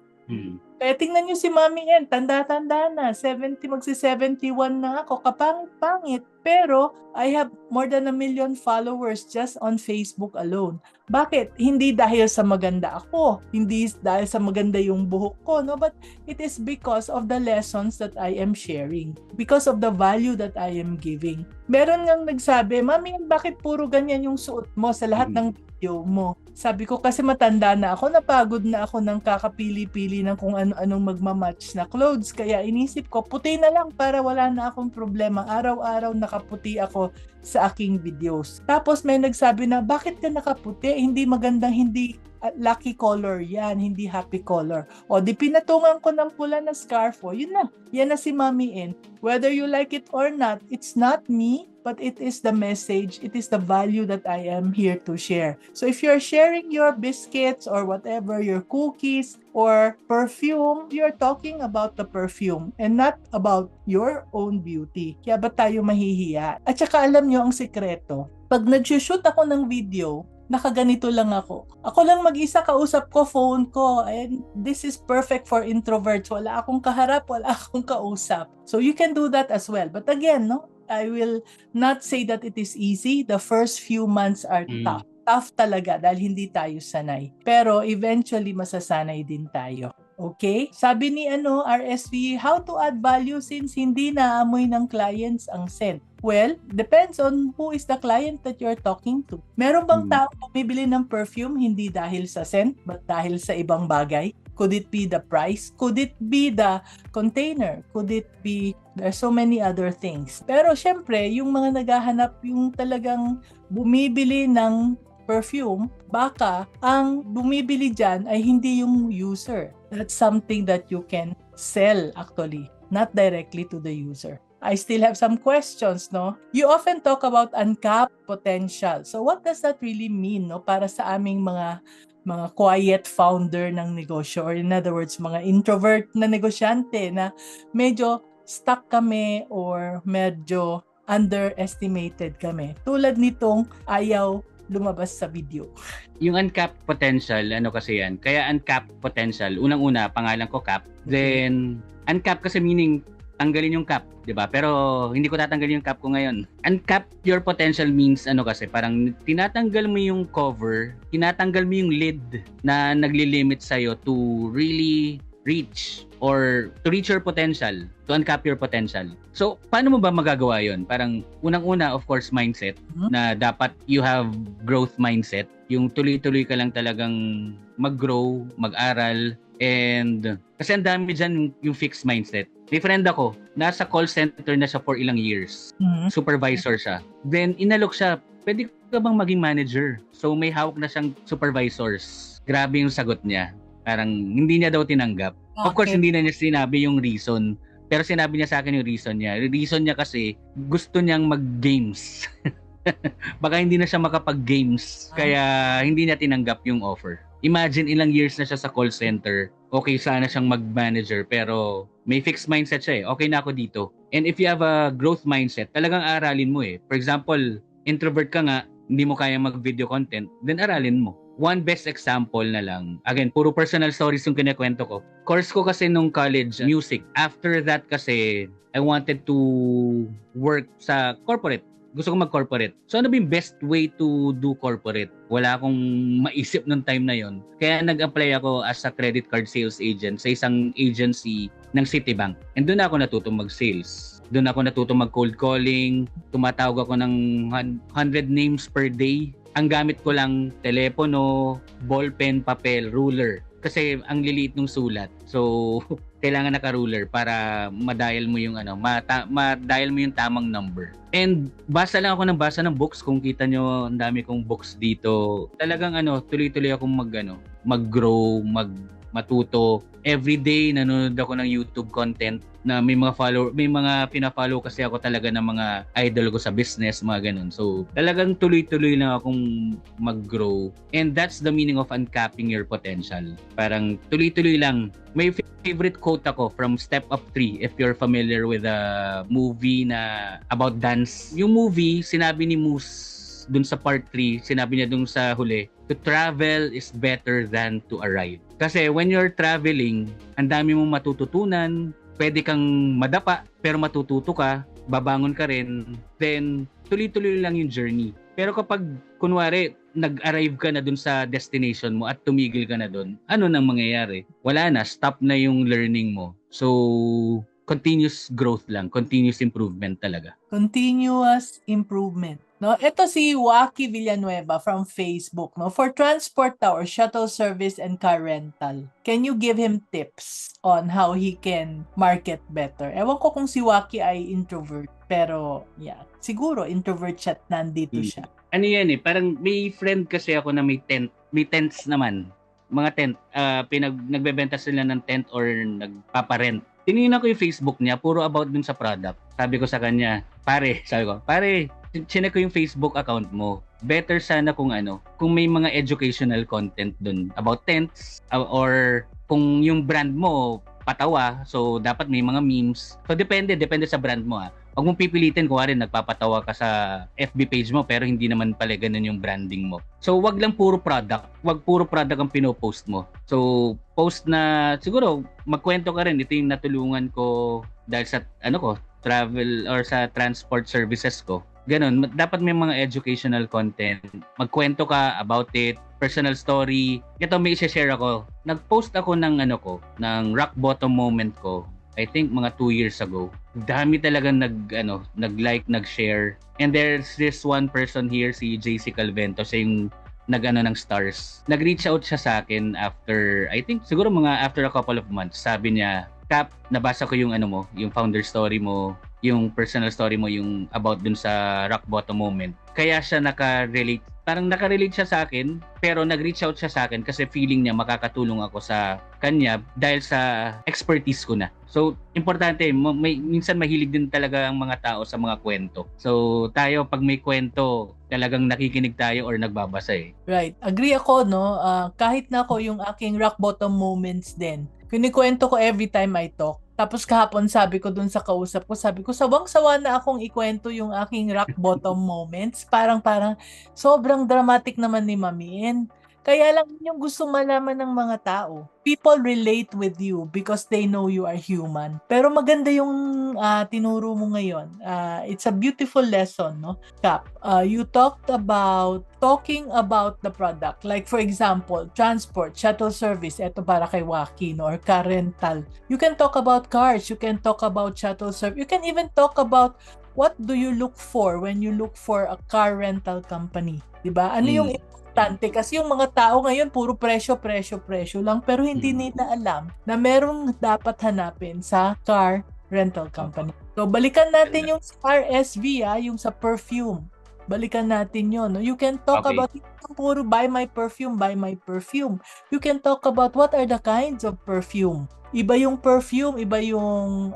Kaya tingnan niyo si Mami N, tanda-tanda na, 70, magsi-71 na ako, kapangit-pangit. Pero I have more than 1 million followers just on Facebook alone. Bakit? Hindi dahil sa maganda ako, hindi dahil sa maganda yung buhok ko, no? But it is because of the lessons that I am sharing, because of the value that I am giving. Meron ngang nagsabi, Mami, bakit puro ganyan yung suot mo sa lahat ng video mo? Sabi ko, kasi matanda na ako, napagod na ako ng kakapili-pili ng kung ano-anong magmamatch na clothes. Kaya inisip ko, puti na lang para wala na akong problema. Araw-araw nakaputi ako sa aking videos. Tapos may nagsabi na, bakit ka nakaputi? Hindi magandang, hindi lucky color yan, hindi happy color. O di pinatungan ko ng pula na scarf. O yun na, yan na si Mami N. Whether you like it or not, it's not me, but it is the message, it is the value that I am here to share. So if you're sharing your biscuits or whatever, your cookies or perfume, you're talking about the perfume and not about your own beauty. Kaya ba tayo mahihiya? At saka alam nyo ang sikreto, pag nag-shoot ako ng video, nakaganito lang ako. Ako lang mag-isa, kausap ko, phone ko. And this is perfect for introverts. Wala akong kaharap, wala akong kausap. So you can do that as well. But again, no, I will not say that it is easy. The first few months are tough. Tough talaga dahil hindi tayo sanay. Pero eventually masasanay din tayo. Okay? Sabi ni RSV, how to add value since hindi naamoy ng clients ang scent? Well, depends on who is the client that you're talking to. Meron bang tao bumibili ng perfume hindi dahil sa scent but dahil sa ibang bagay? Could it be the price? Could it be the container? Could it be, there's so many other things. Pero syempre, yung mga naghahanap, yung talagang bumibili ng perfume, baka ang bumibili dyan ay hindi yung user. That's something that you can sell actually, not directly to the user. I still have some questions, no? You often talk about uncapped potential. So what does that really mean, no? Para sa aming mga quiet founder ng negosyo, or in other words, mga introvert na negosyante na medyo stuck kami or medyo underestimated kami. Tulad nitong ayaw lumabas sa video. Yung uncapped potential, ano kasi yan? Kaya uncapped potential, unang-una, pangalan ko cap. Then, uncapped kasi meaning tanggalin yung cap, 'di ba? Pero hindi ko tatanggalin yung cap ko ngayon. Uncap your potential means ano kasi, parang tinatanggal mo yung cover, tinatanggal mo yung lid na nagli-limit sa iyo to really reach or to reach your potential, to uncap your potential. So, paano mo ba magagawa 'yon? Parang unang-una, of course, mindset na dapat you have growth mindset. Yung tuloy-tuloy ka lang talagang mag-grow, mag-aral, and kasi ang dami dyan yung fixed mindset. May friend ako, nasa call center na siya for ilang years. Supervisor siya. Then, inalok siya, pwede ka bang maging manager? So, may hawak na siyang supervisors. Grabe yung sagot niya. Parang, hindi niya daw tinanggap. Okay. Of course, hindi na niya sinabi yung reason. Pero sinabi niya sa akin yung reason niya. Yung reason niya kasi, gusto niyang mag-games. Baka hindi na siya makapag-games. Kaya, hindi niya tinanggap yung offer. Imagine ilang years na siya sa call center. Okay, sana siyang mag-manager pero may fixed mindset siya eh. Okay na ako dito. And if you have a growth mindset, talagang aralin mo eh. For example, introvert ka nga, hindi mo kaya mag-video content, then aralin mo. One best example na lang. Again, puro personal stories yung kinakwento ko. Course ko kasi nung college, music. After that kasi, I wanted to work sa corporate. Gusto ko mag-corporate. So ano ba yung best way to do corporate? Wala akong maisip nung time na yon. Kaya nag-apply ako as a credit card sales agent sa isang agency ng Citibank. And doon ako natutong mag-sales. Doon ako natutong mag-cold calling. Tumatawag ako ng 100 names per day. Ang gamit ko lang telepono, ballpen, papel, ruler. Kasi ang liliit ng sulat. So, kailangan naka-ruler para ma-dial mo yung ma-dial mo yung tamang number. And basa lang ako ng books. Kung kita nyo, ang dami kong books dito. Talagang tuloy-tuloy akong mag-grow, matuto. every day nanonood ako ng YouTube content na may mga pina-follow kasi ako talaga ng mga idol ko sa business, mga ganun. So, talagang tuloy-tuloy lang akong mag-grow. And that's the meaning of uncapping your potential. Parang tuloy-tuloy lang. May favorite quote ako from Step Up 3, if you're familiar with a movie na about dance. Yung movie, sinabi ni Moose dun sa part 3, sinabi niya dun sa huli, to travel is better than to arrive. Kasi when you're traveling, ang dami mong matututunan, pwede kang madapa, pero matututo ka, babangon ka rin, then tuloy-tuloy lang yung journey. Pero kapag, kunwari, nag-arrive ka na dun sa destination mo at tumigil ka na dun, ano nang mangyayari? Wala na, stop na yung learning mo. So, continuous growth lang, continuous improvement talaga. Continuous improvement. No, ito si Waki Villanueva from Facebook, no, for transport or shuttle service and car rental. Can you give him tips on how he can market better? Ewan ko kung si Waki ay introvert, pero yeah, siguro introvert siya, nandito siya. Ano yan parang may friend kasi ako na may tents naman. Mga tent, nagbebenta sila ng tent or nagpaparent. Tinignan ko yung Facebook niya, puro about dun sa product. Sabi ko sa kanya, pare, chinek ko yung Facebook account mo. Better sana kung may mga educational content dun about tents or kung yung brand mo patawa, so dapat may mga memes. So depende sa brand mo Huwag mong pipilitin kung nagpapatawa ka sa FB page mo pero hindi naman pala ganun yung branding mo. So wag lang puro product, wag puro product ang pinopost mo. So post na siguro magkwento ka rin, ito yung natulungan ko dahil sa travel or sa transport services ko. Ganon, dapat may mga educational content. Magkwento ka about it, personal story. Ito may i-share ako. Nag-post ako ng ng rock bottom moment ko. I think mga 2 years ago. Dami talagang nag-like, nag-share. And there's this one person here, si JC Calvento, siya yung ng stars. Nag-reach out siya sa akin after, I think siguro after a couple of months. Sabi niya, Cap, nabasa ko yung yung founder story mo, yung personal story mo, yung about dun sa rock bottom moment. Kaya siya nakarelate siya sa akin, pero nag-reach out siya sa akin kasi feeling niya makakatulong ako sa kanya dahil sa expertise ko na. So, importante, minsan mahilig din talaga ang mga tao sa mga kwento. So, tayo pag may kwento, talagang nakikinig tayo or nagbabasa Right. Agree ako, no? Kahit na ako yung aking rock bottom moments din. Kinikwento ko every time I talk. Tapos kahapon sabi ko dun sa kausap ko, sabi ko, sawang-sawa na akong ikwento yung aking rock bottom moments. Parang sobrang dramatic naman ni Mami. Kaya lang yung gusto malaman ng mga tao. People relate with you because they know you are human. Pero maganda yung tinuro mo ngayon. It's a beautiful lesson, no? Cap, you talked about talking about the product. Like for example, transport, shuttle service, eto para kay Waki, no? Or car rental. You can talk about cars, you can talk about shuttle service, you can even talk about what do you look for when you look for a car rental company. Diba? Ano yung importante? Kasi yung mga tao ngayon, puro presyo lang, pero hindi nila alam na merong dapat hanapin sa car rental company. So, balikan natin yung RSV, yung sa perfume. Balikan natin yun. No? You can talk about puro buy my perfume. You can talk about what are the kinds of perfume. Iba yung perfume, iba yung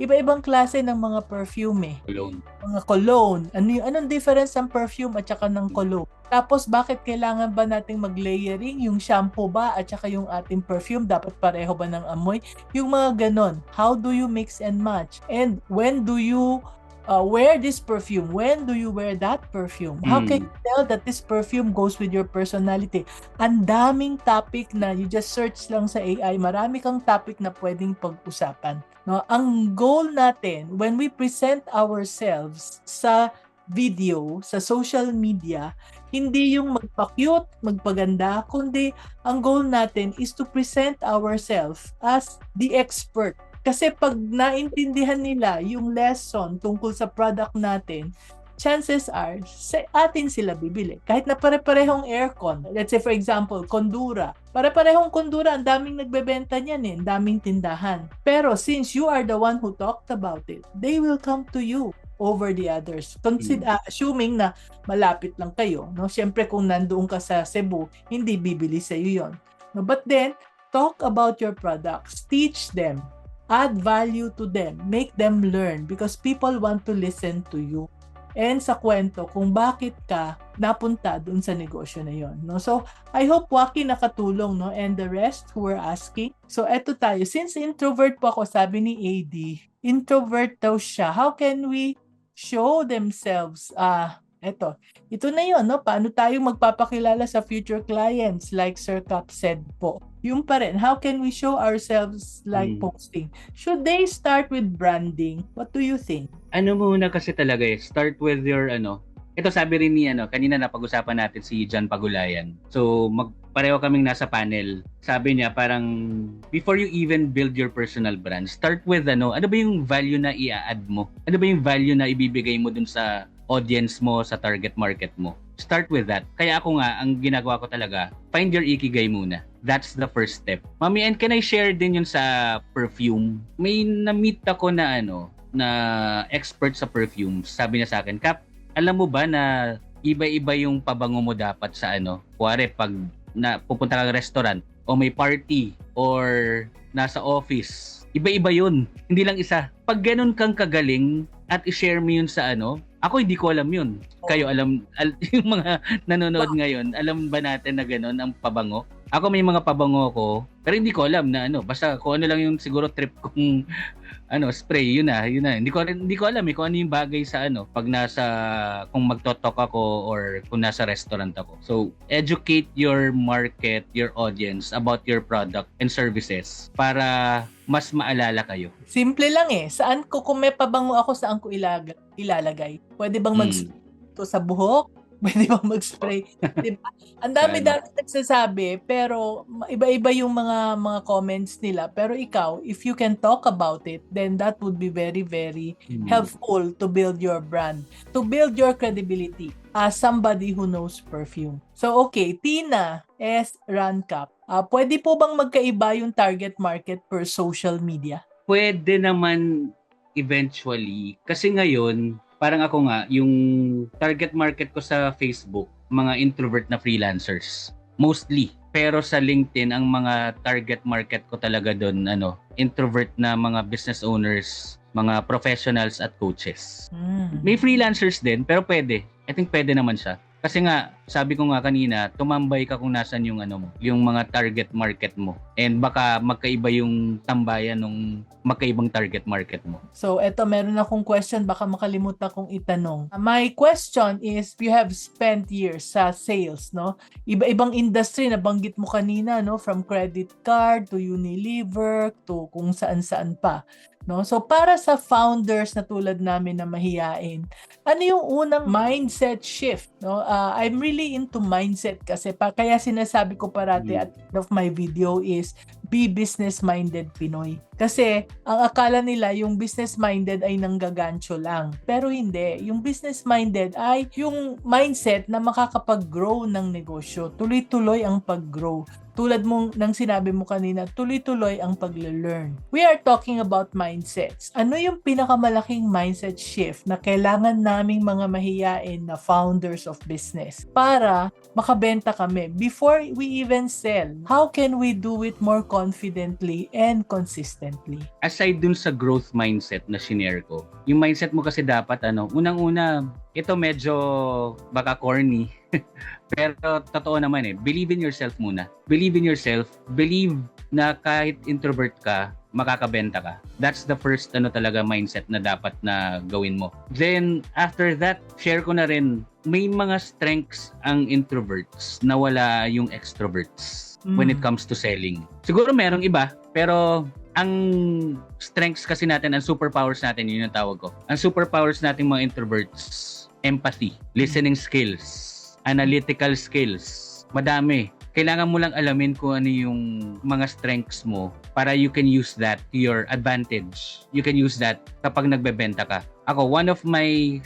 iba-ibang klase ng mga perfume Cologne. Mga cologne. Anong difference ng perfume at saka ng cologne? Tapos bakit kailangan ba nating mag-layering? Yung shampoo ba at saka yung ating perfume dapat pareho ba ng amoy? Yung mga ganon. How do you mix and match? And when do you wear this perfume? When do you wear that perfume? How can you tell that this perfume goes with your personality? Ang daming topic na you just search lang sa AI. Marami kang topic na pwedeng pag-usapan. No? Ang goal natin when we present ourselves sa video, sa social media, hindi yung magpa-cute, magpaganda, kundi ang goal natin is to present ourselves as the expert. Kasi pag naintindihan nila yung lesson tungkol sa product natin, chances are, sa atin sila bibili. Kahit na pare-parehong aircon. Let's say for example, Kondura. Pare-parehong Kondura, ang daming nagbebenta niyan ang daming tindahan. Pero since you are the one who talked about it, they will come to you over the others. Assuming na malapit lang kayo. No? Siyempre kung nandoon ka sa Cebu, hindi bibili sa iyo yon. No? But then, talk about your products, teach them, add value to them, make them learn because people want to listen to you. And sa kwento kung bakit ka napunta dun sa negosyo na yon, no? So, I hope Waki nakatulong, no? And the rest who were asking. So, eto tayo. Since introvert po ako, sabi ni AD, introvert daw siya. How can we show themselves? Ito na yon, no? Paano tayo magpapakilala sa future clients like Sir Cap said po? Yung pa rin, how can we show ourselves like posting? Should they start with branding? What do you think? Ano muna kasi talaga start with your ito sabi rin ni kanina napag-usapan natin si John Pagulayan. So pareho kaming nasa panel. Sabi niya parang before you even build your personal brand, start with ano ba yung value na i-add mo? Ano ba yung value na ibibigay mo dun sa audience mo, sa target market mo? Start with that. Kaya ako nga, ang ginagawa ko talaga, find your ikigai muna. That's the first step. Mami, and can I share din yun sa perfume? May na-meet ako na na expert sa perfume. Sabi niya sa akin, Kap, alam mo ba na iba-iba yung pabango mo dapat sa kuwari pag pupunta kang restaurant o may party or nasa office. Iba-iba yun. Hindi lang isa. Pag ganun kang kagaling at i-share mo yun sa ako hindi ko alam yun. Kayo alam, yung mga nanonood ngayon, alam ba natin na ganun ang pabango? Ako may mga pabango ko, pero hindi ko alam na basta kung ano lang yung siguro trip kong spray, yun na. Hindi ko alam kung ano yung bagay sa pag kung magtotalk ako or kung nasa restaurant ako. So, educate your market, your audience about your product and services para mas maalala kayo. Simple lang Saan ko, kung may pabango ako, saan ko ilalagay? Pwede bang mag-spray to sa buhok? Pwede bang mag-spray? Diba? Ang dami nagsasabi, pero iba-iba yung mga comments nila. Pero ikaw, if you can talk about it, then that would be very, very helpful to build your brand, to build your credibility as somebody who knows perfume. So, okay, Tina S. Rancap. Pwede po bang magkaiba yung target market per social media? Pwede naman eventually. Kasi ngayon, parang ako nga, yung target market ko sa Facebook, mga introvert na freelancers. Mostly. Pero sa LinkedIn, ang mga target market ko talaga doon, introvert na mga business owners, mga professionals at coaches. May freelancers din, pero pwede. I think pwede naman siya. Kasi nga, sabi ko nga kanina, tumambay ka kung nasan yung yung mga target market mo. And baka magkaiba yung tambayan ng magkaibang target market mo. So, eto, meron akong question, baka makalimutan kong itanong. My question is, you have spent years sa sales, no? Iba-ibang industry, nabanggit mo kanina, no? From credit card to Unilever to kung saan-saan pa. No? So para sa founders na tulad namin na mahiyain, ano yung unang mindset shift? No? I'm really into mindset kasi kaya sinasabi ko parati at the end of my video is be business-minded Pinoy. Kasi ang akala nila yung business-minded ay nanggagancho lang. Pero hindi. Yung business-minded ay yung mindset na makakapag-grow ng negosyo. Tuloy-tuloy ang pag-grow. Tulad mong nang sinabi mo kanina, tuloy-tuloy ang pag-learn. We are talking about mindsets. Ano yung pinakamalaking mindset shift na kailangan naming mga mahiyain na founders of business para makabenta kami before we even sell? How can we do it more confidently and consistently? Aside dun sa growth mindset na shinare ko, yung mindset mo kasi dapat unang-una, ito medyo baka corny. Pero totoo naman believe in yourself muna. Believe in yourself. Believe na kahit introvert ka, makakabenta ka. That's the first talaga mindset na dapat na gawin mo. Then after that, share ko na rin, may mga strengths ang introverts na wala yung extroverts when it comes to selling. Siguro merong iba, pero ang strengths kasi natin, ang superpowers natin, yun yung tawag ko. Ang superpowers natin mga introverts, empathy, listening skills, analytical skills. Madami. Kailangan mo lang alamin kung ano yung mga strengths mo para you can use that to your advantage. You can use that kapag nagbebenta ka. Ako, one of my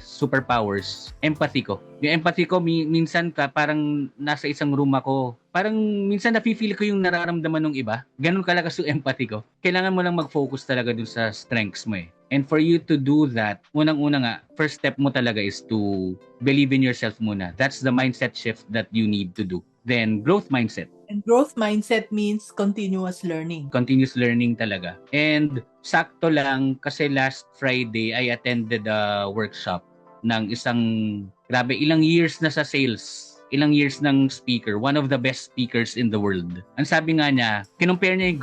superpowers, empathy ko. Yung empathy ko, minsan parang nasa isang room ako, parang minsan nafe-feel ko yung nararamdaman ng iba. Ganun kalakas yung empathy ko. Kailangan mo lang mag-focus talaga dun sa strengths mo And for you to do that, unang-una nga, first step mo talaga is to believe in yourself muna. That's the mindset shift that you need to do. Then growth mindset. And growth mindset means continuous learning. Continuous learning talaga. And sakto lang kasi last Friday I attended a workshop ng isang, grabe, ilang years na sa sales. Ilang years ng speaker, one of the best speakers in the world. Ang sabi nga niya, kinumpare niya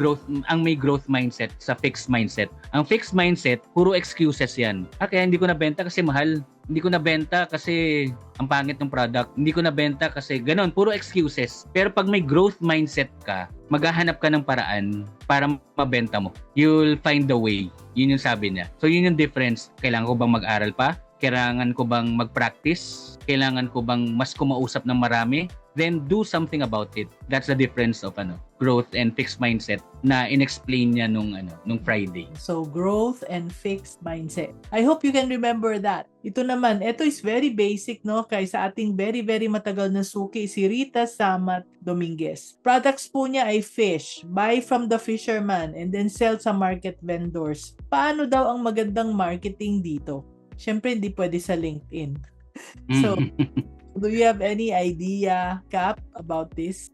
ang may growth mindset sa fixed mindset. Ang fixed mindset, puro excuses yan. Kaya hindi ko nabenta kasi mahal. Hindi ko nabenta kasi ang pangit ng product. Hindi ko nabenta kasi ganon, puro excuses. Pero pag may growth mindset ka, maghahanap ka ng paraan para mabenta mo. You'll find the way. Yun yung sabi niya. So yun yung difference. Kailangan ko bang mag-aral pa? Kailangan ko bang mag-practice? Kailangan ko bang mas kumausap ng marami? Then do something about it. That's the difference of growth and fixed mindset na inexplain niya nung Friday. So growth and fixed mindset. I hope you can remember that. Ito naman, ito is very basic, no? Kay sa ating very very matagal na suki, si Rita Samat Dominguez. Products po niya ay fish. Buy from the fisherman and then sell sa market vendors. Paano daw ang magandang marketing dito? Siyempre, hindi pwede sa LinkedIn. So, do you have any idea, Cap, about this?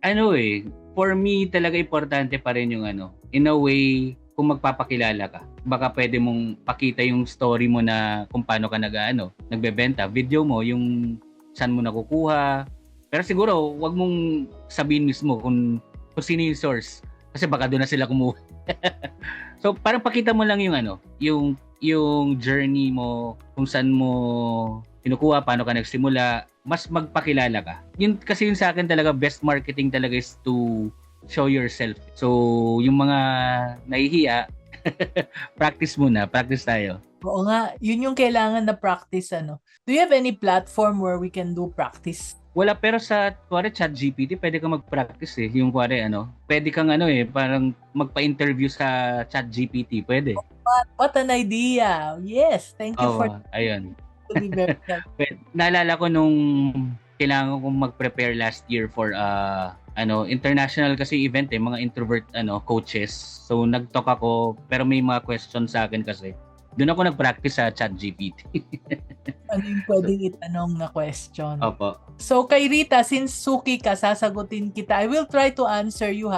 For me, talaga importante pa rin yung in a way, kung magpapakilala ka, baka pwede mong pakita yung story mo na kung paano ka nagbebenta. Video mo, yung saan mo nakukuha. Pero siguro, wag mong sabihin mismo kung sino yung source. Kasi baka doon na sila kumuha. So, parang pakita mo lang yung journey mo, kung saan mo kinukuha, paano ka nagsimula, mas magpakilala ka. Yun kasi yun sa akin talaga, best marketing talaga is to show yourself. So, yung mga nahihiya, practice muna, practice tayo. Oo nga, yun yung kailangan na practice, Do you have any platform where we can do practice? Wala, pero sa ChatGPT, pwede kang mag-practice Yung pwede kang parang magpa-interview sa ChatGPT, pwede. What an idea. Yes, thank you for ayun. to be very helpful. Naalala ko nung kailangan kong mag-prepare last year for international kasi event mga introvert coaches. So nag-talk ako pero may mga questions sa akin kasi. Doon ako nag-practice sa ChatGPT. Ano yung pwedeng itanong na question? Opo. So kay Rita, since suki ka, sasagutin kita. I will try to answer you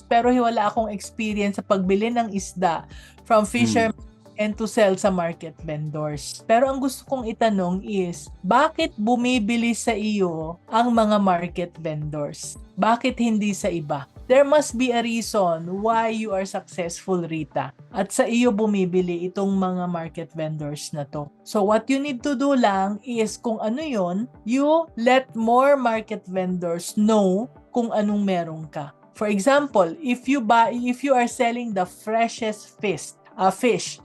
pero wala akong experience sa pagbili ng isda from fishermen and to sell sa market vendors. Pero ang gusto kong itanong is, bakit bumibili sa iyo ang mga market vendors? Bakit hindi sa iba? There must be a reason why you are successful, Rita. At sa iyo bumibili itong mga market vendors na to. So what you need to do lang is kung ano yon, you let more market vendors know kung anong meron ka. For example, if you are selling the freshest fish,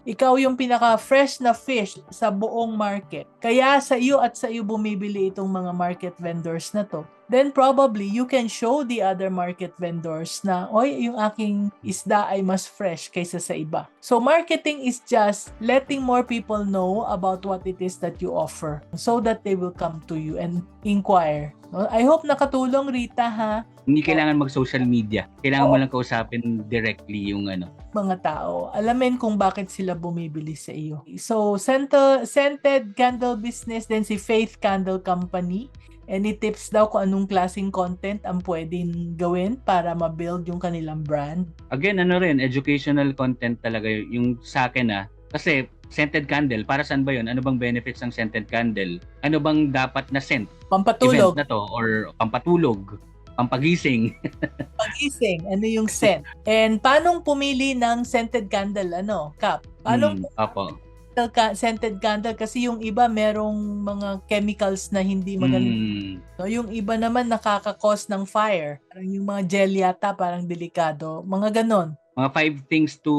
ikaw yung pinaka-fresh na fish sa buong market. Kaya sa iyo bumibili itong mga market vendors na to. Then probably you can show the other market vendors na, yung aking isda ay mas fresh kaysa sa iba. So marketing is just letting more people know about what it is that you offer so that they will come to you and inquire. I hope nakatulong, Rita, ha? Hindi kailangan mag-social media. Kailangan mo lang kausapin directly yung mga tao. Alamin kung bakit sila bumibili sa iyo. So, Scented Candle Business, then si Faith Candle Company. Any tips daw kung anong klaseng content ang pwedeng gawin para ma-build yung kanilang brand? Again, educational content talaga yung sa akin Kasi scented candle, para saan ba yun? Ano bang benefits ng scented candle? Ano bang dapat na scent? Pampatulog. Event na to or pampatulog, pampagising. Pagising, ano yung scent? And paanong pumili ng scented candle, Kap? Paanong scented candle? Kasi yung iba merong mga chemicals na hindi maganda. No, yung iba naman nakaka-cause ng fire. Parang yung mga gel yata, parang delikado. Mga ganon. Mga 5 things to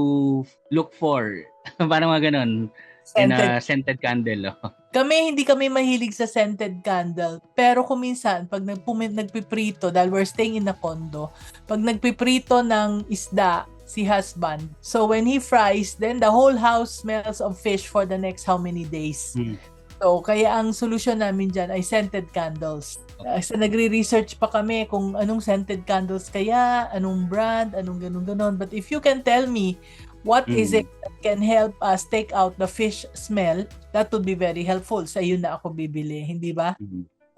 look for. Parang mga ganon. In a scented candle. Hindi kami mahilig sa scented candle. Pero kung minsan, pag nagpiprito, dahil we're staying in a condo, pag nagpiprito ng isda, si husband. So when he fries, then the whole house smells of fish for the next how many days. So kaya ang solusyon namin dyan ay scented candles. So nagre-research pa kami kung anong scented candles kaya, anong brand, anong ganun-ganon. But if you can tell me what is it that can help us take out the fish smell, that would be very helpful. Sa iyo na ako bibili, hindi ba?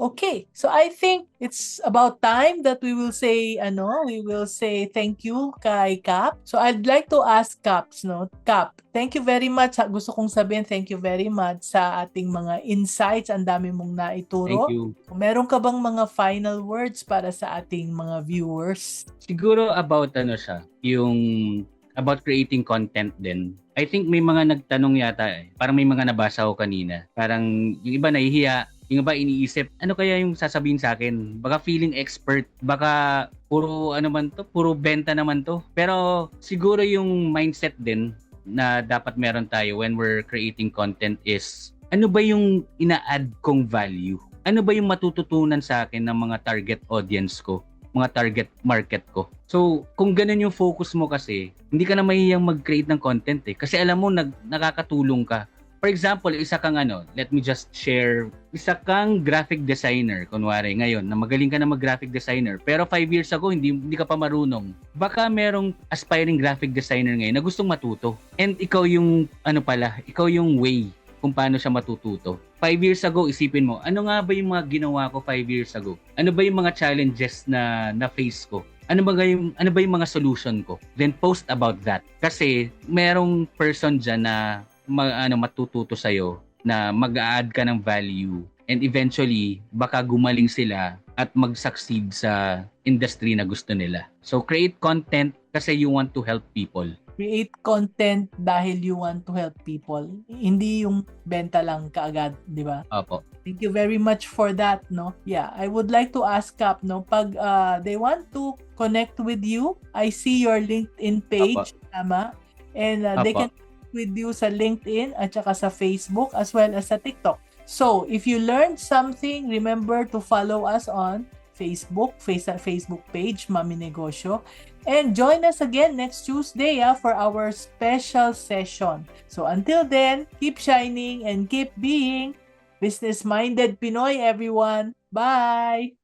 Okay, so I think it's about time that we will say thank you kay Cap. So I'd like to ask Caps, no? Cap, thank you very much. Gusto kong sabihin thank you very much sa ating mga insights. Ang dami mong Thank naituro. you. Meron ka bang mga final words para sa ating mga viewers? Siguro about yung about creating content din. I think may mga nagtanong yata Parang may mga nabasa ko kanina. Parang yung iba nahihiya, yung iba iniisip, ano kaya yung sasabihin sa akin? Baka feeling expert, baka puro puro benta naman to. Pero siguro yung mindset din na dapat meron tayo when we're creating content is, ano ba yung ina-add kong value? Ano ba yung matututunan sa akin ng mga target audience ko? Mga target market ko. So, kung ganun yung focus mo kasi, hindi ka na mahihiyang mag-create ng content Kasi alam mo, nakakatulong ka. For example, isa kang let me just share, isa kang graphic designer, kunwari ngayon, na magaling ka na mag-graphic designer, pero 5 years ago, hindi ka pa marunong. Baka merong aspiring graphic designer ngayon na gustong matuto. And ikaw yung, ikaw yung way kung paano siya matututo. 5 years ago, isipin mo, ano nga ba yung mga ginawa ko 5 years ago? Ano ba yung mga challenges na face ko? Ano ba yung mga solution ko? Then post about that. Kasi merong person dyan na matututo sa'yo, na mag-a-add ka ng value. And eventually, baka gumaling sila at mag-succeed sa industry na gusto nila. So create content kasi you want to help people. Create content dahil you want to help people. Hindi yung benta lang kaagad, di ba? Opo. Thank you very much for that, no? Yeah, I would like to ask Cap, no, pag they want to connect with you, I see your LinkedIn page, tama? And they can connect with you sa LinkedIn at saka sa Facebook as well as sa TikTok. So, if you learned something, remember to follow us on Facebook page, Mami Negosyo. And join us again next Tuesday for our special session. So until then, keep shining and keep being business-minded Pinoy, everyone. Bye!